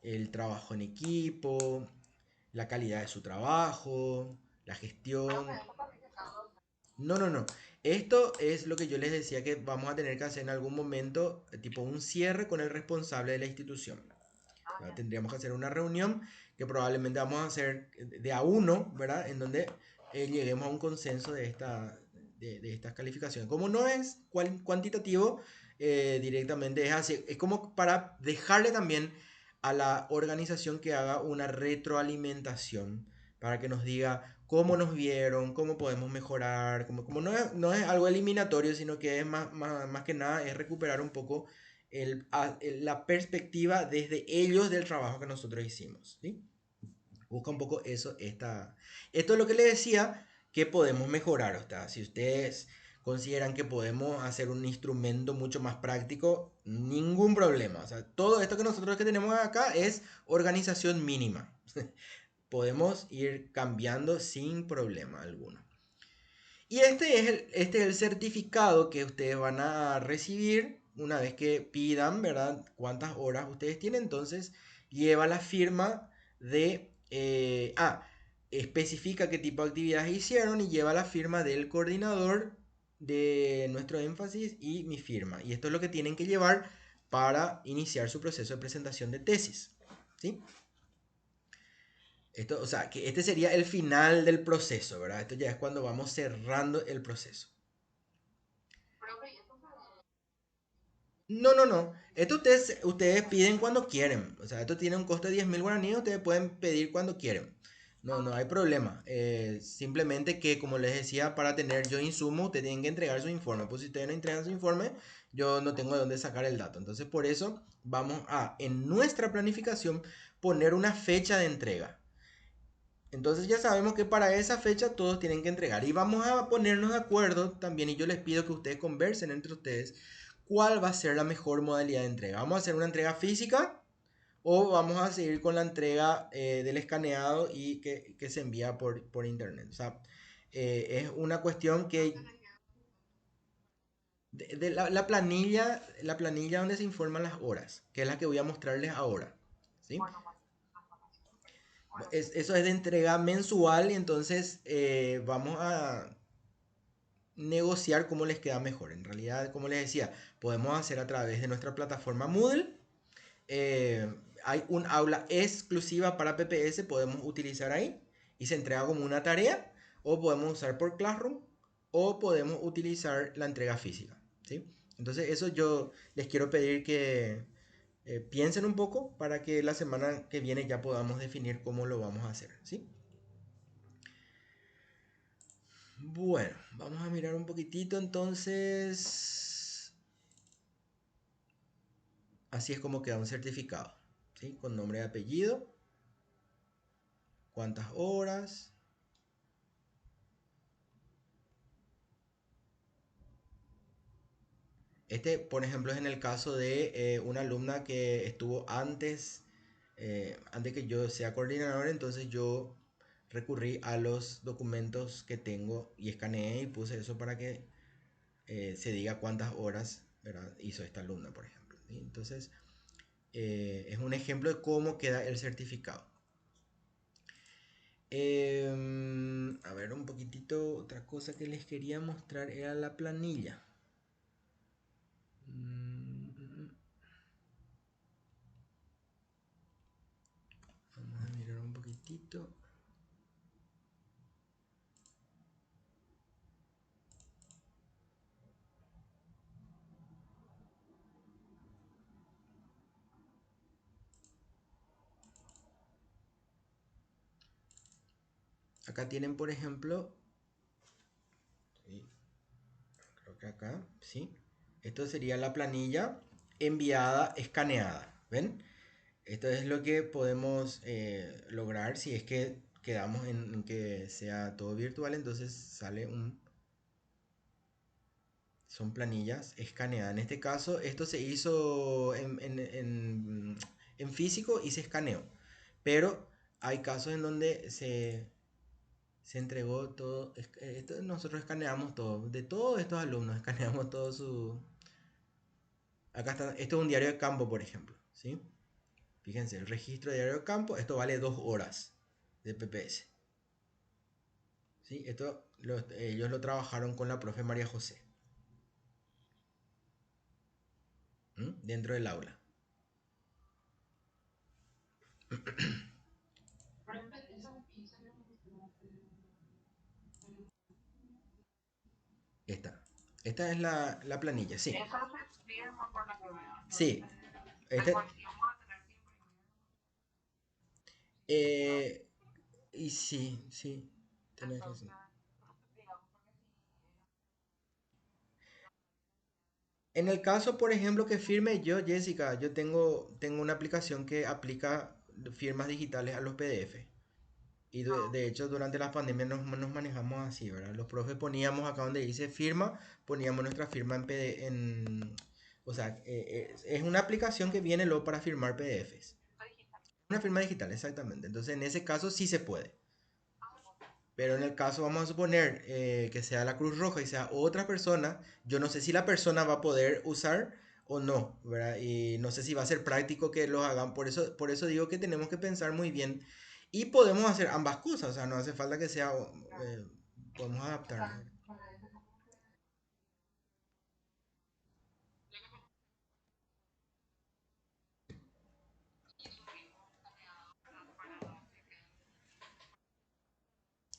el trabajo en equipo, la calidad de su trabajo, la gestión. No, no, no. Esto es lo que yo les decía que vamos a tener que hacer en algún momento, tipo un cierre con el responsable de la institución. ¿Verdad? Tendríamos que hacer una reunión que probablemente vamos a hacer de a uno, ¿verdad? En donde lleguemos a un consenso de estas calificaciones. Como no es cuantitativo, directamente. Es así, es como para dejarle también a la organización que haga una retroalimentación, para que nos diga cómo nos vieron, cómo podemos mejorar, como no es algo eliminatorio, sino que es más que nada es recuperar un poco la perspectiva desde ellos del trabajo que nosotros hicimos, ¿sí? Busca un poco eso, esto es lo que les decía que podemos mejorar. O sea, si ustedes consideran que podemos hacer un instrumento mucho más práctico, ningún problema. O sea, todo esto que nosotros que tenemos acá es organización mínima. Podemos ir cambiando sin problema alguno. Y este es el certificado que ustedes van a recibir una vez que pidan, ¿verdad? Cuántas horas ustedes tienen. Entonces, lleva la firma de... especifica qué tipo de actividades hicieron y lleva la firma del coordinador de nuestro énfasis y mi firma. Y esto es lo que tienen que llevar para iniciar su proceso de presentación de tesis. ¿Sí? Esto, o sea, que este sería el final del proceso, ¿verdad? Esto ya es cuando vamos cerrando el proceso. No, no, no. Esto ustedes piden cuando quieren. O sea, esto tiene un costo de 10.000 guaraníes. Ustedes pueden pedir cuando quieren. No, no hay problema. Simplemente que, como les decía, para tener yo insumo, ustedes tienen que entregar su informe. Pues si ustedes no entregan su informe, yo no tengo de dónde sacar el dato. Entonces, por eso vamos a, en nuestra planificación, poner una fecha de entrega. Entonces ya sabemos que para esa fecha todos tienen que entregar. Y vamos a ponernos de acuerdo también, y yo les pido que ustedes conversen entre ustedes cuál va a ser la mejor modalidad de entrega. ¿Vamos a hacer una entrega física o vamos a seguir con la entrega del escaneado y que se envía por internet? O sea, es una cuestión que... De la planilla donde se informan las horas, que es la que voy a mostrarles ahora. ¿Sí? Eso es de entrega mensual y entonces vamos a negociar cómo les queda mejor. En realidad, como les decía, podemos hacer a través de nuestra plataforma Moodle. Hay un aula exclusiva para PPS, podemos utilizar ahí y se entrega como una tarea, o podemos usar por Classroom, o podemos utilizar la entrega física. ¿Sí? Entonces, eso yo les quiero pedir que piensen un poco para que la semana que viene ya podamos definir cómo lo vamos a hacer. ¿Sí? Bueno, vamos a mirar un poquitito entonces. Así es como queda un certificado, ¿sí? Con nombre y apellido, cuántas horas. Este, por ejemplo, es en el caso de una alumna que estuvo antes que yo sea coordinador, entonces yo recurrí a los documentos que tengo y escaneé y puse eso para que se diga cuántas horas, ¿verdad?, hizo esta alumna, por ejemplo. ¿Sí? Entonces, es un ejemplo de cómo queda el certificado. A ver, un poquitito, otra cosa que les quería mostrar era la planilla. Mm, Vamos a mirar un poquitito. Acá tienen, por ejemplo, sí, creo que acá, ¿sí? Esto sería la planilla enviada, escaneada. ¿Ven? Esto es lo que podemos lograr si es que quedamos en que sea todo virtual. Entonces sale son planillas escaneadas. En este caso, esto se hizo en físico y se escaneó. Pero hay casos en donde se entregó todo. Nosotros escaneamos todo. De todos estos alumnos, escaneamos todo su... Acá está. Esto es un diario de campo, por ejemplo. ¿Sí? Fíjense, el registro de diario de campo. Esto vale 2 horas de PPS. ¿Sí? Ellos lo trabajaron con la profe María José. Dentro del aula. Esta. Esta es la planilla, sí. Sí, este, eh, y sí, sí, tenés razón. En el caso, por ejemplo, que firme yo, Jessica, yo tengo una aplicación que aplica firmas digitales a los PDF. Y de hecho, durante la pandemia nos manejamos así, ¿verdad? Los profes poníamos acá donde dice firma, poníamos nuestra firma en PDF, o sea, es una aplicación que viene luego para firmar PDFs. Una firma digital, exactamente. Entonces, en ese caso sí se puede. Pero en el caso, vamos a suponer que sea la Cruz Roja y sea otra persona, yo no sé si la persona va a poder usar o no, ¿verdad? Y no sé si va a ser práctico que los hagan. Por eso digo que tenemos que pensar muy bien y podemos hacer ambas cosas, o sea, no hace falta que sea, podemos adaptarnos.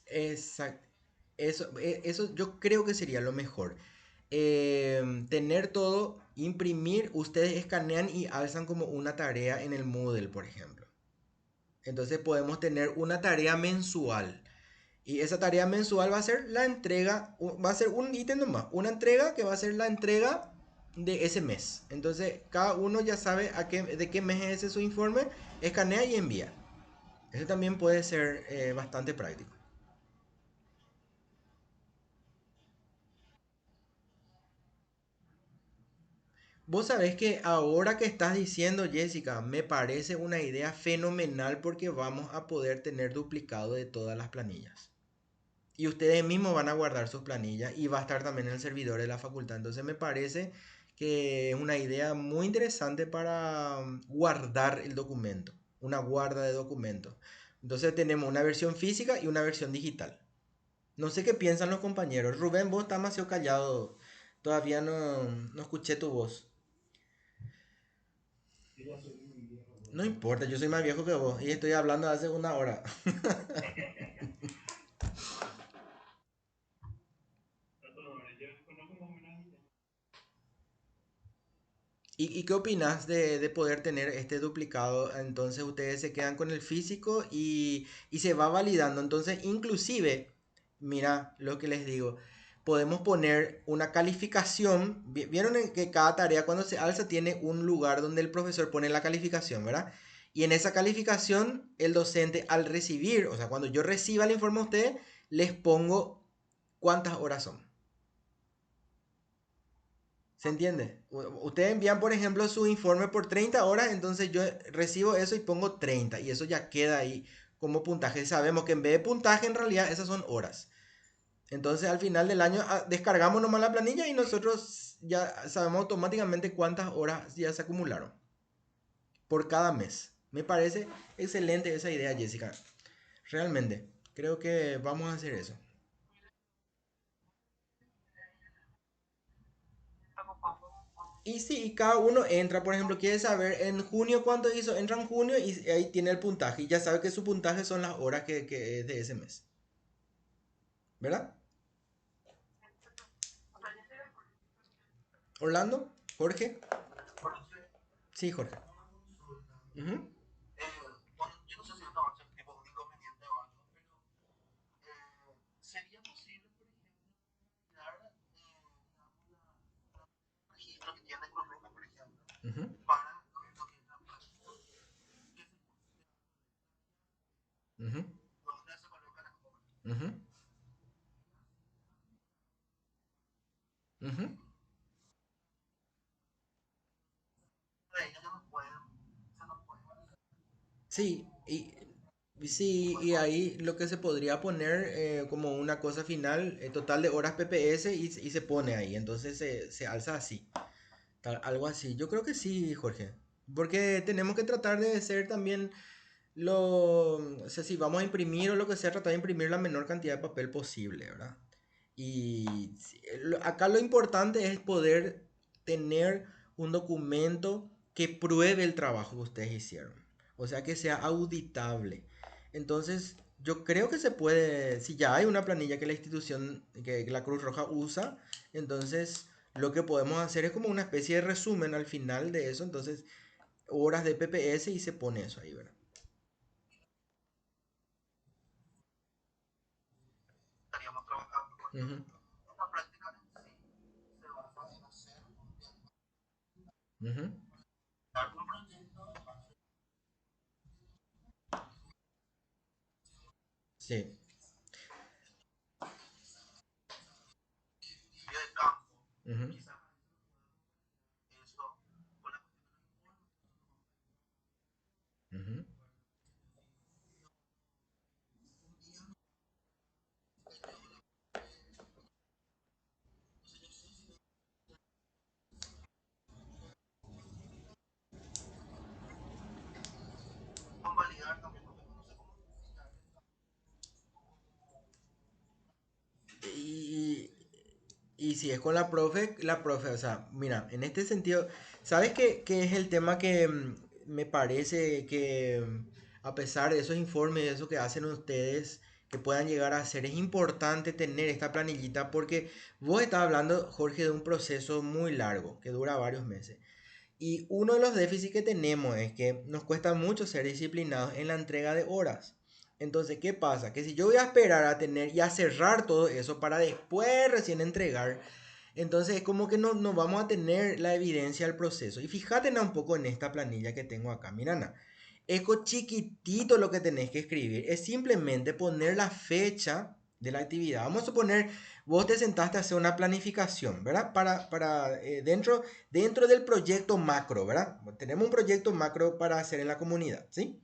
Exacto. Eso yo creo que sería lo mejor. Tener todo, imprimir, ustedes escanean y alzan como una tarea en el Moodle, por ejemplo. Entonces podemos tener una tarea mensual. Y esa tarea mensual va a ser la entrega, va a ser un ítem nomás, una entrega que va a ser la entrega de ese mes. Entonces cada uno ya sabe de qué mes es ese su informe, escanea y envía. Eso también puede ser bastante práctico. Vos sabés que ahora que estás diciendo, Jessica, me parece una idea fenomenal porque vamos a poder tener duplicado de todas las planillas. Y ustedes mismos van a guardar sus planillas y va a estar también en el servidor de la facultad. Entonces me parece que es una idea muy interesante para guardar el documento, una guarda de documentos. Entonces tenemos una versión física y una versión digital. No sé qué piensan los compañeros. Rubén, vos estás demasiado callado. Todavía no escuché tu voz. No importa, yo soy más viejo que vos y estoy hablando hace una hora. ¿Y qué opinas de poder tener este duplicado? Entonces ustedes se quedan con el físico y se va validando. Entonces, inclusive, mira lo que les digo, podemos poner una calificación. Vieron que cada tarea cuando se alza tiene un lugar donde el profesor pone la calificación, ¿verdad? Y en esa calificación, el docente al recibir, o sea, cuando yo reciba el informe a ustedes, les pongo cuántas horas son. ¿Se entiende? Ustedes envían, por ejemplo, su informe por 30 horas, entonces yo recibo eso y pongo 30 y eso ya queda ahí como puntaje. Sabemos que en vez de puntaje, en realidad esas son horas. Entonces al final del año descargamos nomás la planilla y nosotros ya sabemos automáticamente cuántas horas ya se acumularon por cada mes. Me parece excelente esa idea, Jessica. Realmente, creo que vamos a hacer eso. Y sí, cada uno entra, por ejemplo, quiere saber en junio cuánto hizo, entra en junio y ahí tiene el puntaje. Y ya sabe que su puntaje son las horas que es de ese mes. ¿Verdad? Orlando, Jorge. Sí, Jorge. Ujú, ujú, ujú, ujú, ujú. Sí, sí, y ahí lo que se podría poner como una cosa final, total de horas PPS y se pone ahí. Entonces se alza así. Algo así. Yo creo que sí, Jorge. Porque tenemos que tratar de ser también o sea, si vamos a imprimir o lo que sea, tratar de imprimir la menor cantidad de papel posible, ¿verdad? Y acá lo importante es poder tener un documento que pruebe el trabajo que ustedes hicieron. O sea, que sea auditable. Entonces, yo creo que se puede, si ya hay una planilla que la institución, que la Cruz Roja usa, entonces lo que podemos hacer es como una especie de resumen al final de eso, entonces horas de PPS y se pone eso ahí, ¿verdad? Ujú, ujú. Sí. Ujú, ujú. Y, y si es con la profe, o sea, mira, en este sentido, ¿sabes qué es el tema que me parece que a pesar de esos informes, de eso que hacen ustedes, que puedan llegar a hacer, es importante tener esta planillita porque vos estás hablando, Jorge, de un proceso muy largo, que dura varios meses. Y uno de los déficits que tenemos es que nos cuesta mucho ser disciplinados en la entrega de horas. Entonces, ¿qué pasa? Que si yo voy a esperar a tener y a cerrar todo eso para después recién entregar, entonces es como que no vamos a tener la evidencia del proceso. Y fíjate un poco en esta planilla que tengo acá. Mira, Ana, es chiquitito lo que tenés que escribir. Es simplemente poner la fecha de la actividad. Vamos a suponer, vos te sentaste a hacer una planificación, ¿verdad? Dentro del proyecto macro, ¿verdad? Tenemos un proyecto macro para hacer en la comunidad, ¿sí?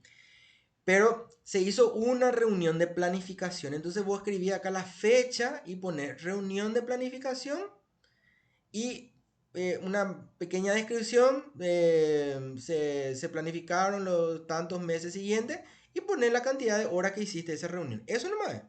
Pero se hizo una reunión de planificación. Entonces vos escribís acá la fecha y poner reunión de planificación y una pequeña descripción. Se planificaron los tantos meses siguientes y poner la cantidad de horas que hiciste esa reunión. Eso nomás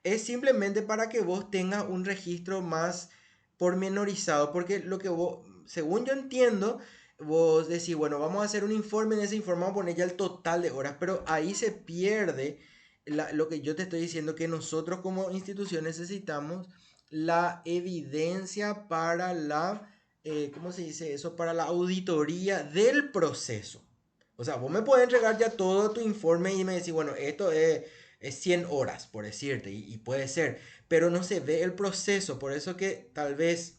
es simplemente para que vos tengas un registro más pormenorizado, porque lo que vos, según yo entiendo, vos decís, bueno, vamos a hacer un informe, en ese informe vamos a poner ya el total de horas, pero ahí se pierde lo que yo te estoy diciendo, que nosotros como institución necesitamos la evidencia para ¿cómo se dice eso? Para la auditoría del proceso. O sea, vos me podés entregar ya todo tu informe y me decís, bueno, esto es 100 horas, por decirte, y puede ser, pero no se ve el proceso, por eso que tal vez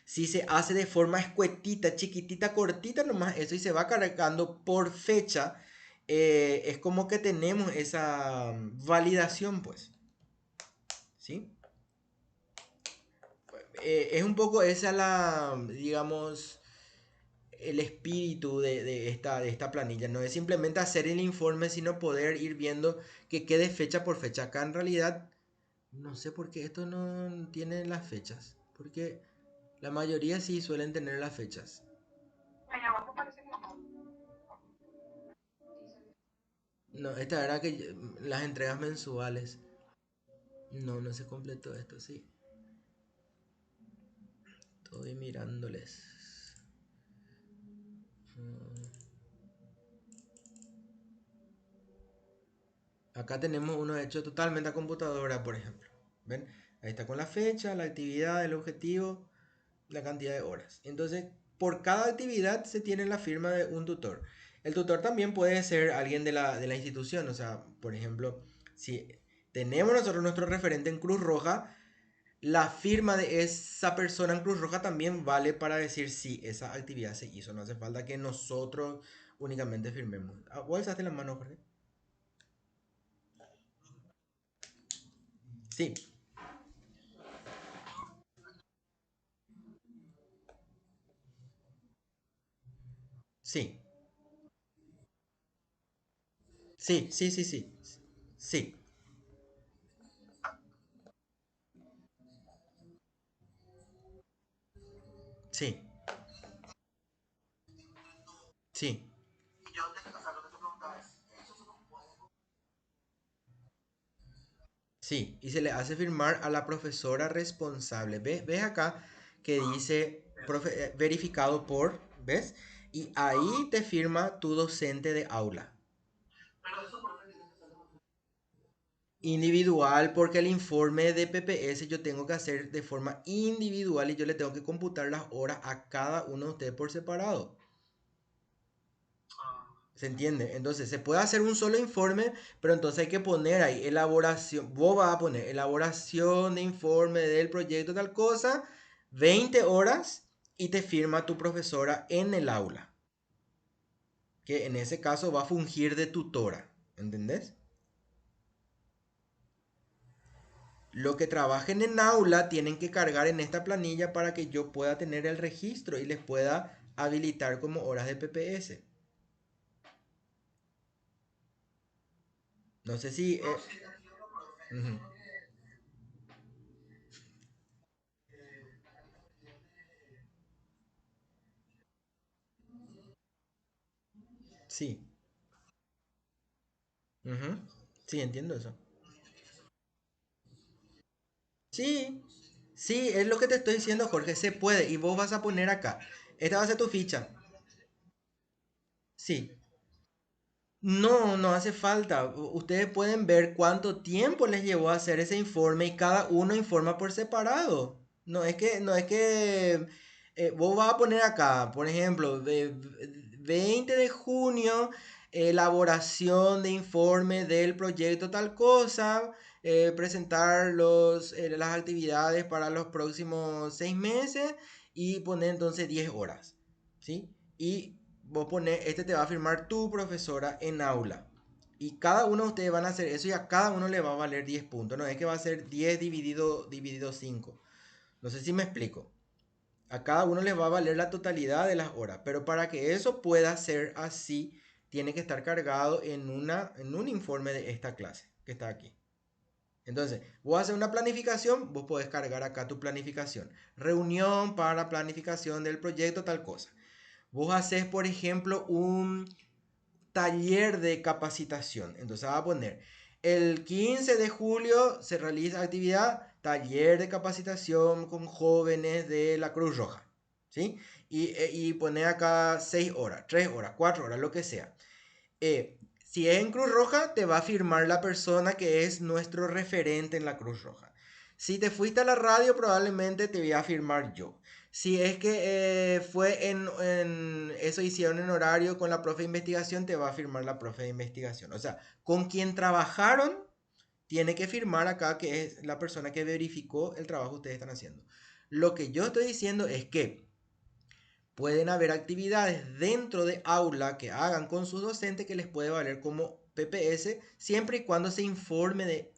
si se hace de forma escuetita, chiquitita, cortita nomás eso y se va cargando por fecha, es como que tenemos esa validación, pues, ¿sí? Es un poco esa digamos, el espíritu de esta planilla. No es simplemente hacer el informe, sino poder ir viendo que quede fecha por fecha. Acá en realidad no sé por qué esto no tiene las fechas. Porque la mayoría sí suelen tener las fechas. No, esta era que las entregas mensuales. No, no se completó esto, sí. Estoy mirándoles. Mm, Acá tenemos uno hecho totalmente a computadora, por ejemplo. ¿Ven? Ahí está con la fecha, la actividad, el objetivo, la cantidad de horas. Entonces, por cada actividad se tiene la firma de un tutor. El tutor también puede ser alguien de la institución. O sea, por ejemplo, si tenemos nosotros nuestro referente en Cruz Roja, la firma de esa persona en Cruz Roja también vale para decir si esa actividad se hizo. No hace falta que nosotros únicamente firmemos. ¿Vos alzaste la mano, Jorge? Sí, sí, sí, sí, sí, sí. Sí, sí, sí. Sí, y se le hace firmar a la profesora responsable. ¿Ves acá que dice verificado por, ¿ves? Y ahí te firma tu docente de aula. Individual, porque el informe de PPS yo tengo que hacer de forma individual y yo le tengo que computar las horas a cada uno de ustedes por separado. ¿Se entiende? Entonces se puede hacer un solo informe, pero entonces hay que poner ahí elaboración. Vos vas a poner elaboración de informe del proyecto tal cosa, 20 horas y te firma tu profesora en el aula, que en ese caso va a fungir de tutora. ¿Entendés? Lo que trabajen en aula tienen que cargar en esta planilla para que yo pueda tener el registro y les pueda habilitar como horas de PPS. No sé si... ujú. Sí. Ujú. Sí, entiendo eso. Sí, sí, es lo que te estoy diciendo, Jorge, se puede. Y vos vas a poner acá. Esta va a ser tu ficha. Sí. No, no hace falta. Ustedes pueden ver cuánto tiempo les llevó a hacer ese informe y cada uno informa por separado. No es que vos vas a poner acá, por ejemplo, 20 de junio, elaboración de informe del proyecto tal cosa, presentar las actividades para los próximos 6 meses y poner entonces 10 horas, ¿sí? Y vos pones, este te va a firmar tu profesora en aula. Y cada uno de ustedes van a hacer eso y a cada uno le va a valer 10 puntos. No es que va a ser 10 dividido 5. No sé si me explico. A cada uno les va a valer la totalidad de las horas. Pero para que eso pueda ser así, tiene que estar cargado en un informe de esta clase que está aquí. Entonces, vos haces una planificación, vos podés cargar acá tu planificación. Reunión para planificación del proyecto, tal cosa. Vos haces, por ejemplo, un taller de capacitación. Entonces va a poner, el 15 de julio se realiza actividad, taller de capacitación con jóvenes de la Cruz Roja. ¿Sí? Y pone acá 6 horas, 3 horas, 4 horas, lo que sea. Si es en Cruz Roja, te va a firmar la persona que es nuestro referente en la Cruz Roja. Si te fuiste a la radio, probablemente te voy a firmar yo. Si es que fue eso hicieron en horario con la profe de investigación, te va a firmar la profe de investigación. O sea, con quien trabajaron, tiene que firmar acá que es la persona que verificó el trabajo que ustedes están haciendo. Lo que yo estoy diciendo es que pueden haber actividades dentro de aula que hagan con sus docentes que les puede valer como PPS siempre y cuando se informe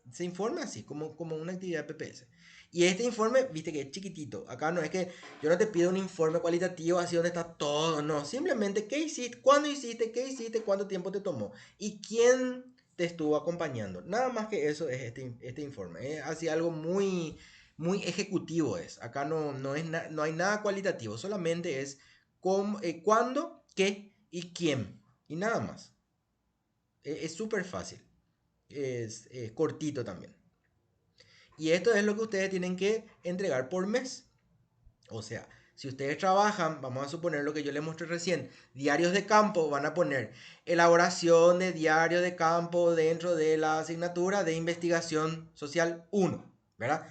así, como una actividad de PPS. Y este informe, viste que es chiquitito. Acá no es que yo no te pido un informe cualitativo así donde está todo, no. Simplemente qué hiciste, cuánto tiempo te tomó y quién te estuvo acompañando. Nada más que eso es este informe. Es así algo muy, muy ejecutivo es. Acá no hay nada cualitativo, solamente es cuándo, qué y quién. Y nada más. Es súper fácil. Es cortito también. Y esto es lo que ustedes tienen que entregar por mes. O sea, si ustedes trabajan, vamos a suponer lo que yo les mostré recién, diarios de campo, van a poner elaboración de diario de campo dentro de la asignatura de investigación social 1, ¿verdad?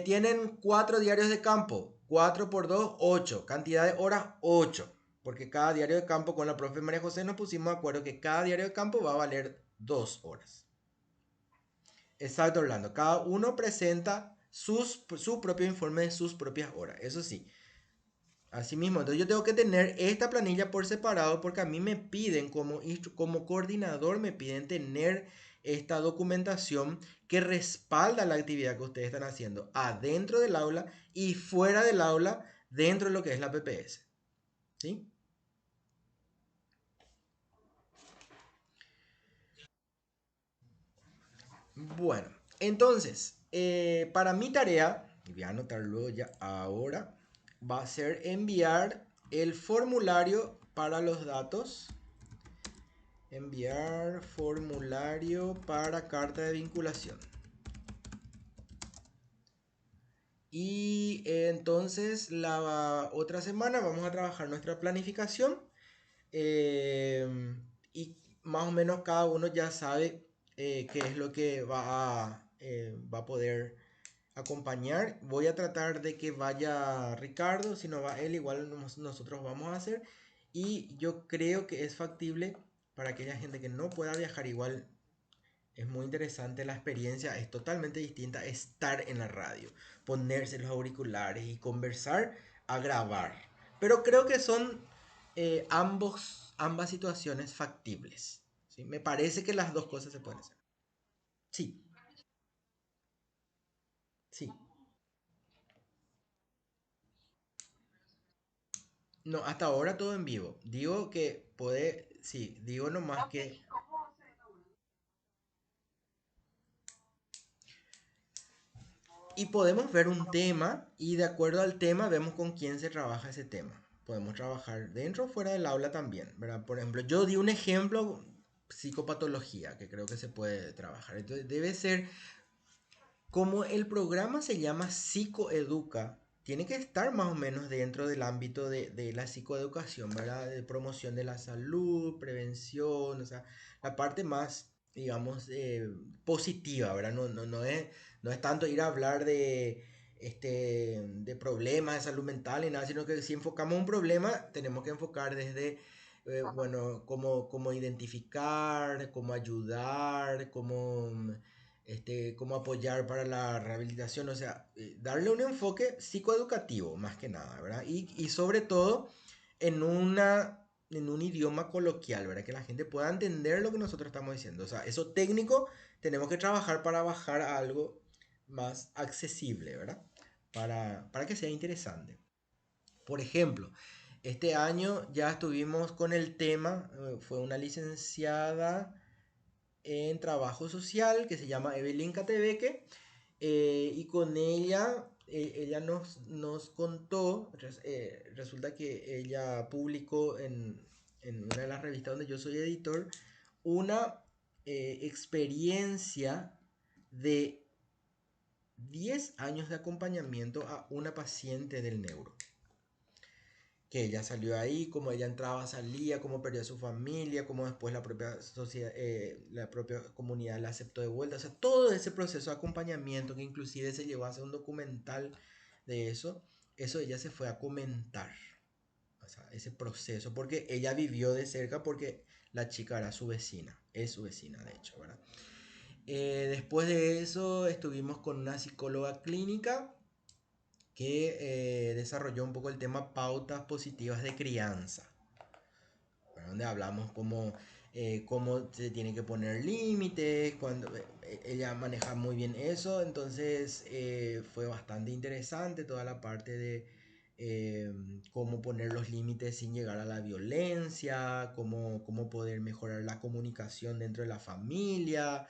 Tienen 4 diarios de campo, 4 por 2 8, cantidad de horas 8, porque cada diario de campo con la profe María José nos pusimos de acuerdo que cada diario de campo va a valer 2 horas. Exacto, Orlando. Cada uno presenta su propio informe de sus propias horas. Eso sí, así mismo. Entonces yo tengo que tener esta planilla por separado porque a mí me piden como coordinador, me piden tener esta documentación que respalda la actividad que ustedes están haciendo adentro del aula y fuera del aula dentro de lo que es la PPS. ¿Sí? Bueno, entonces, para mi tarea, y voy a anotarlo ya ahora, va a ser enviar el formulario para los datos. Enviar formulario para carta de vinculación. Y entonces la otra semana vamos a trabajar nuestra planificación. Y más o menos cada uno ya sabe qué es lo que va a poder acompañar. Voy a tratar de que vaya Ricardo, si no va él, igual nosotros vamos a hacer. Y yo creo que es factible para aquella gente que no pueda viajar, igual es muy interesante la experiencia, es totalmente distinta estar en la radio, ponerse los auriculares y conversar a grabar. Pero creo que son ambas situaciones factibles. ¿Sí? Me parece que las dos cosas se pueden hacer. Sí, sí. No, hasta ahora todo en vivo. Digo que puede, sí, digo nomás que... Y podemos ver un tema y de acuerdo al tema vemos con quién se trabaja ese tema. Podemos trabajar dentro o fuera del aula también, ¿verdad? Por ejemplo, yo di un ejemplo, psicopatología, que creo que se puede trabajar. Entonces debe ser como el programa se llama Psicoeduca, tiene que estar más o menos dentro del ámbito de la psicoeducación, ¿verdad? De promoción de la salud, prevención, o sea, la parte más, digamos, positiva, ¿verdad? No es tanto ir a hablar de problemas de salud mental y nada, sino que si enfocamos un problema, tenemos que enfocar desde, bueno, cómo identificar, cómo ayudar, cómo apoyar para la rehabilitación, o sea, darle un enfoque psicoeducativo más que nada, ¿verdad? Y sobre todo en un idioma coloquial, ¿verdad? Que la gente pueda entender lo que nosotros estamos diciendo. O sea, eso técnico tenemos que trabajar para bajar a algo más accesible, ¿verdad? Para que sea interesante. Por ejemplo, este año ya estuvimos con el tema, fue una licenciada en trabajo social que se llama Evelyn Catebeque, y con ella, ella nos contó, resulta que ella publicó en una de las revistas donde yo soy editor, una experiencia de 10 años de acompañamiento a una paciente del neuro, que ella salió ahí, cómo ella entraba, salía, cómo perdió a su familia, cómo después la propia sociedad, la propia comunidad la aceptó de vuelta. O sea, todo ese proceso de acompañamiento que inclusive se llevó a hacer un documental de eso ella se fue a comentar. O sea, ese proceso, porque ella vivió de cerca porque la chica era su vecina, es su vecina de hecho, ¿verdad? Después de eso estuvimos con una psicóloga clínica que desarrolló un poco el tema pautas positivas de crianza, ¿verdad? Donde hablamos cómo se tiene que poner límites, cuando ella maneja muy bien eso, entonces fue bastante interesante toda la parte de eh, cómo poner los límites sin llegar a la violencia, cómo poder mejorar la comunicación dentro de la familia.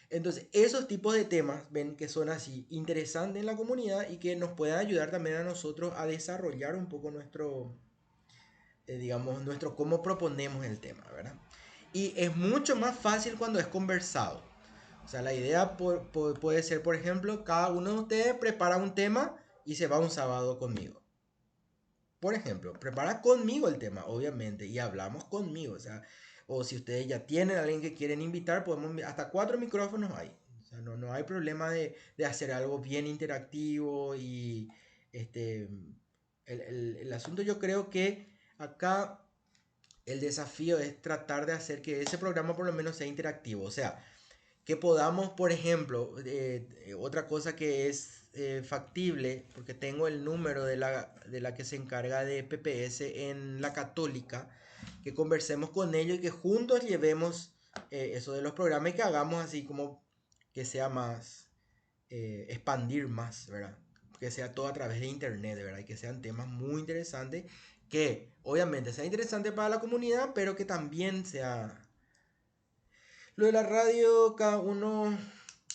Entonces, esos tipos de temas, ven que son así interesantes en la comunidad y que nos pueden ayudar también a nosotros a desarrollar un poco digamos, nuestro cómo proponemos el tema, ¿verdad? Y es mucho más fácil cuando es conversado. O sea, la idea puede ser, por ejemplo, cada uno de ustedes prepara un tema y se va un sábado conmigo. Por ejemplo, prepara conmigo el tema, obviamente, y hablamos conmigo. O sea, o si ustedes ya tienen a alguien que quieren invitar, podemos, hasta 4 micrófonos hay. O sea, no hay problema de hacer algo bien interactivo y este, el asunto yo creo que acá el desafío es tratar de hacer que ese programa por lo menos sea interactivo. O sea, que podamos, por ejemplo, otra cosa que es factible, porque tengo el número de la que se encarga de PPS en la Católica, que conversemos con ellos y que juntos llevemos eso de los programas y que hagamos así como que sea más, expandir más, ¿verdad? Que sea todo a través de internet, ¿verdad? Y que sean temas muy interesantes, que obviamente sea interesante para la comunidad, pero que también sea lo de la radio, cada uno...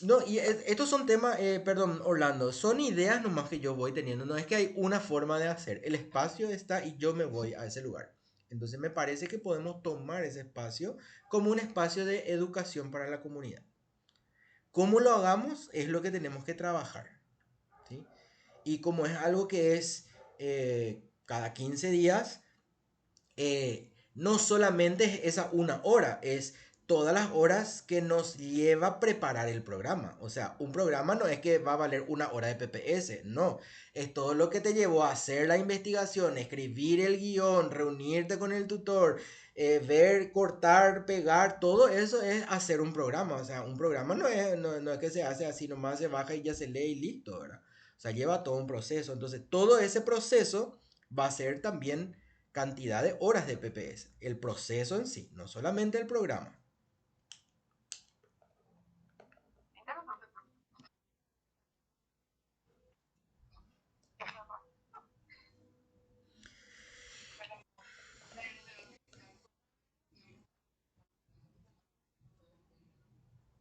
No, y estos son temas, perdón, Orlando, son ideas nomás que yo voy teniendo. No es que hay una forma de hacer. El espacio está y yo me voy a ese lugar. Entonces me parece que podemos tomar ese espacio como un espacio de educación para la comunidad. ¿Cómo lo hagamos? Es lo que tenemos que trabajar. ¿Sí? Y como es algo que es cada 15 días, no solamente es esa una hora, es todas las horas que nos lleva a preparar el programa. O sea, un programa no es que va a valer una hora de PPS, no. Es todo lo que te llevó a hacer la investigación, escribir el guión, reunirte con el tutor, ver, cortar, pegar, todo eso es hacer un programa. O sea, un programa no es que se hace así, nomás se baja y ya se lee y listo, ¿verdad? O sea, lleva todo un proceso. Entonces, todo ese proceso va a ser también cantidad de horas de PPS. El proceso en sí, no solamente el programa.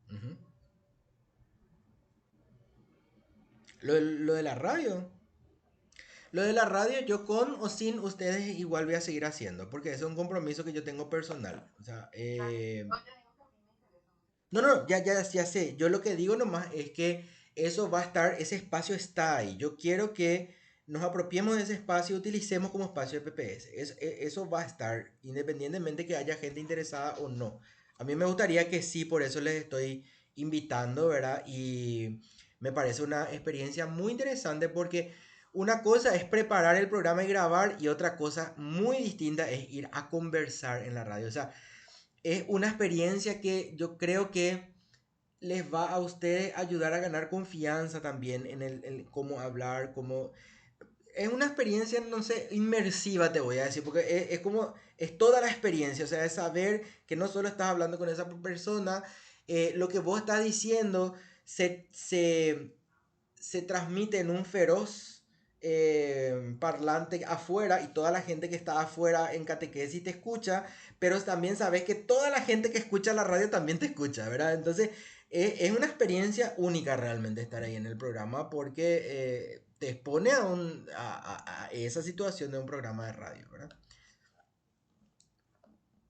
Ujú. Lo de la radio. Lo de la radio, yo con o sin ustedes igual voy a seguir haciendo, porque ese es un compromiso que yo tengo personal. O sea, no, no, ya sé. Yo lo que digo nomás es que eso va a estar, ese espacio está ahí. Yo quiero que nos apropiemos de ese espacio y utilicemos como espacio de PPS. Eso va a estar, independientemente que haya gente interesada o no. A mí me gustaría que sí, por eso les estoy invitando, ¿verdad? Y me parece una experiencia muy interesante porque una cosa es preparar el programa y grabar y otra cosa muy distinta es ir a conversar en la radio. O sea, es una experiencia que yo creo que les va a ustedes ayudar a ganar confianza también en el cómo hablar, cómo... Es una experiencia, no sé, inmersiva te voy a decir, porque es como, es toda la experiencia, o sea, es saber que no solo estás hablando con esa persona, lo que vos estás diciendo se transmite en un feroz parlante afuera y toda la gente que está afuera en catequesis te escucha, pero también sabes que toda la gente que escucha la radio también te escucha, ¿verdad? Entonces es una experiencia única realmente estar ahí en el programa porque te expone a esa situación de un programa de radio, ¿verdad?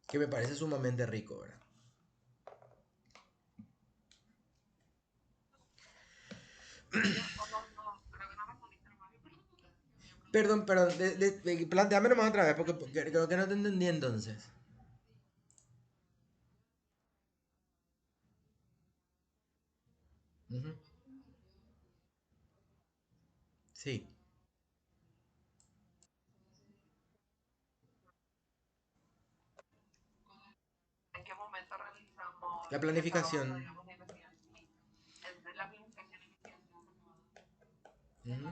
Que me parece sumamente rico, ¿verdad? Perdón, planteame nomás otra vez porque creo que no te entendí entonces. Ujú. Sí, la planificación. Ujú.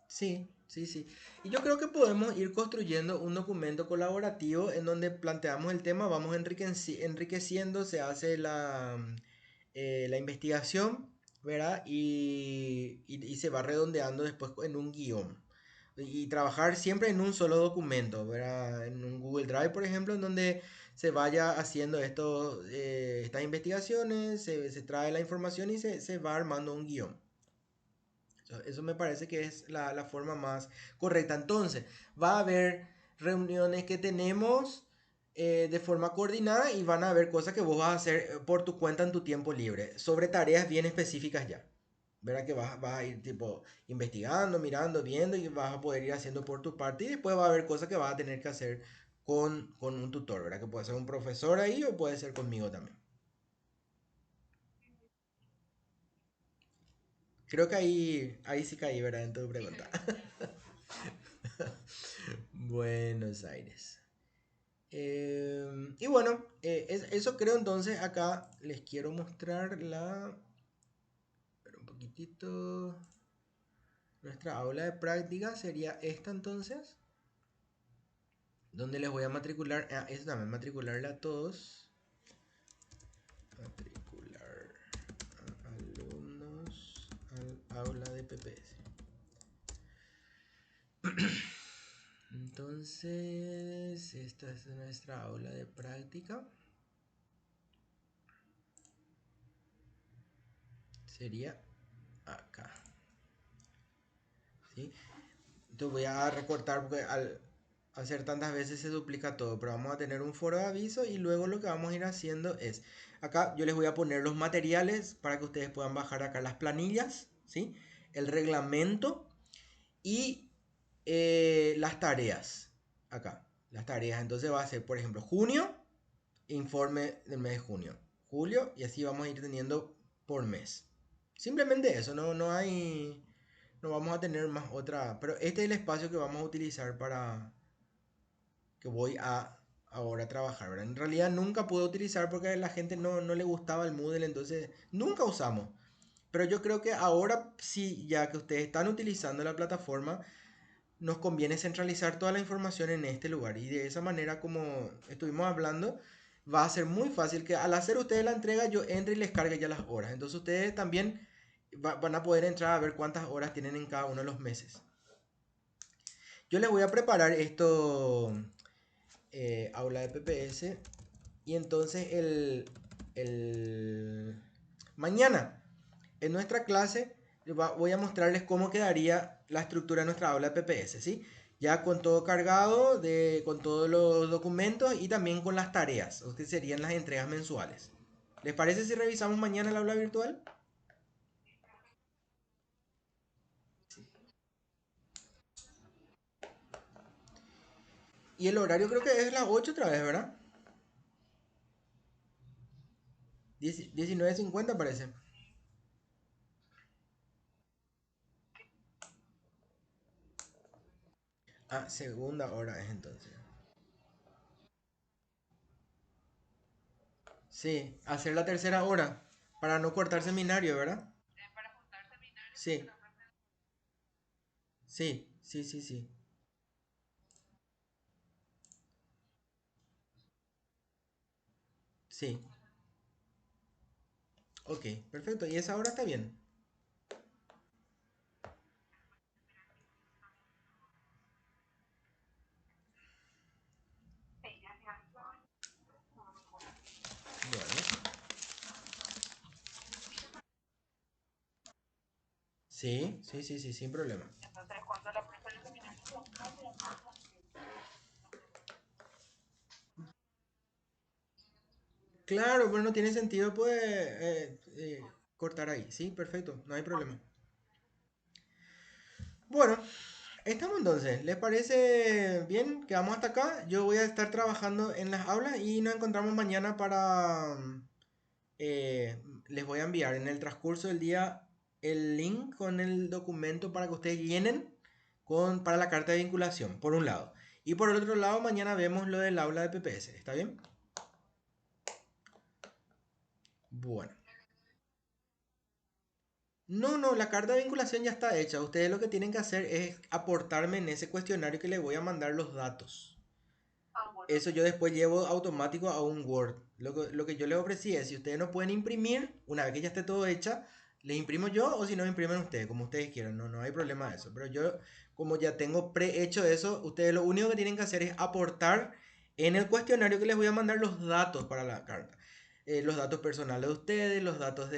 Sí, sí, sí. Y yo creo que podemos ir construyendo un documento colaborativo en donde planteamos el tema, vamos enriqueciendo, se hace la investigación, ¿verdad? Y se va redondeando después en un guión. Y trabajar siempre en un solo documento, ¿verdad? En un Google Drive, por ejemplo, en donde se vaya haciendo estas investigaciones, se trae la información y se va armando un guión. Eso me parece que es la forma más correcta. Entonces, va a haber reuniones que tenemos de forma coordinada y van a haber cosas que vos vas a hacer por tu cuenta en tu tiempo libre, sobre tareas bien específicas ya. Verá que vas a ir tipo investigando, mirando, viendo y vas a poder ir haciendo por tu parte y después va a haber cosas que vas a tener que hacer con un tutor, ¿verdad? Que puede ser un profesor ahí o puede ser conmigo también. Creo que ahí sí caí, ¿verdad? En tu pregunta. Buenos Aires. Y bueno, eso creo entonces acá les quiero mostrar pero un poquitito, nuestra aula de práctica sería esta entonces, donde les voy a matricular, eso también, matricularle a todos, matricular a alumnos al aula de PPS. Entonces, esta es nuestra aula de práctica, sería acá, ¿sí? Entonces voy a recortar porque al hacer tantas veces se duplica todo, pero vamos a tener un foro de aviso y luego lo que vamos a ir haciendo es, acá yo les voy a poner los materiales para que ustedes puedan bajar acá las planillas, ¿sí? El reglamento y las tareas, acá, las tareas. Entonces va a ser, por ejemplo, junio, informe del mes de junio, julio, y así vamos a ir teniendo por mes. Simplemente eso, no vamos a tener más otra, pero este es el espacio que vamos a utilizar para que voy a ahora trabajar, ¿verdad? En realidad nunca pude utilizar porque a la gente no le gustaba el Moodle, entonces nunca usamos. Pero yo creo que ahora sí, ya que ustedes están utilizando la plataforma, nos conviene centralizar toda la información en este lugar. Y de esa manera, como estuvimos hablando, va a ser muy fácil que al hacer ustedes la entrega, yo entre y les cargue ya las horas. Entonces ustedes también van a poder entrar a ver cuántas horas tienen en cada uno de los meses. Yo les voy a preparar esto, aula de PPS. Y entonces mañana en nuestra clase voy a mostrarles cómo quedaría la estructura de nuestra aula de PPS, ¿sí? Ya con todo cargado, con todos los documentos y también con las tareas, que serían las entregas mensuales. ¿Les parece si revisamos mañana el aula virtual? Y el horario creo que es las 8 otra vez, ¿verdad? 19:50 parece. Ah, segunda hora es entonces. Sí, hacer la tercera hora para no cortar seminario, ¿verdad? Sí, sí. Sí, ok, perfecto. Y esa hora está bien. Bueno, sí, sin problema. Claro, pero no tiene sentido, pues, cortar ahí. Sí, perfecto, no hay problema. Bueno, estamos entonces. ¿Les parece bien que vamos hasta acá? Yo voy a estar trabajando en las aulas y nos encontramos mañana para... les voy a enviar en el transcurso del día el link con el documento para que ustedes llenen para la carta de vinculación, por un lado. Y por el otro lado, mañana vemos lo del aula de PPS. ¿Está bien? Bueno. No, la carta de vinculación ya está hecha. Ustedes lo que tienen que hacer es aportarme en ese cuestionario que les voy a mandar los datos. Eso yo después llevo automático a un Word. Lo que yo les ofrecí es, si ustedes no pueden imprimir, una vez que ya esté todo hecha, les imprimo yo o si no, imprimen ustedes, como ustedes quieran. No hay problema de eso. Pero yo, como ya tengo prehecho eso, ustedes lo único que tienen que hacer es aportar en el cuestionario que les voy a mandar los datos para la carta. Los datos personales de ustedes, los datos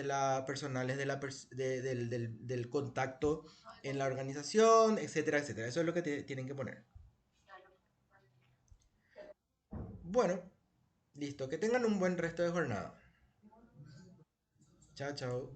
personales del contacto en la organización, etcétera, etcétera. Eso es lo que tienen que poner. Bueno, listo. Que tengan un buen resto de jornada. Chao, chao.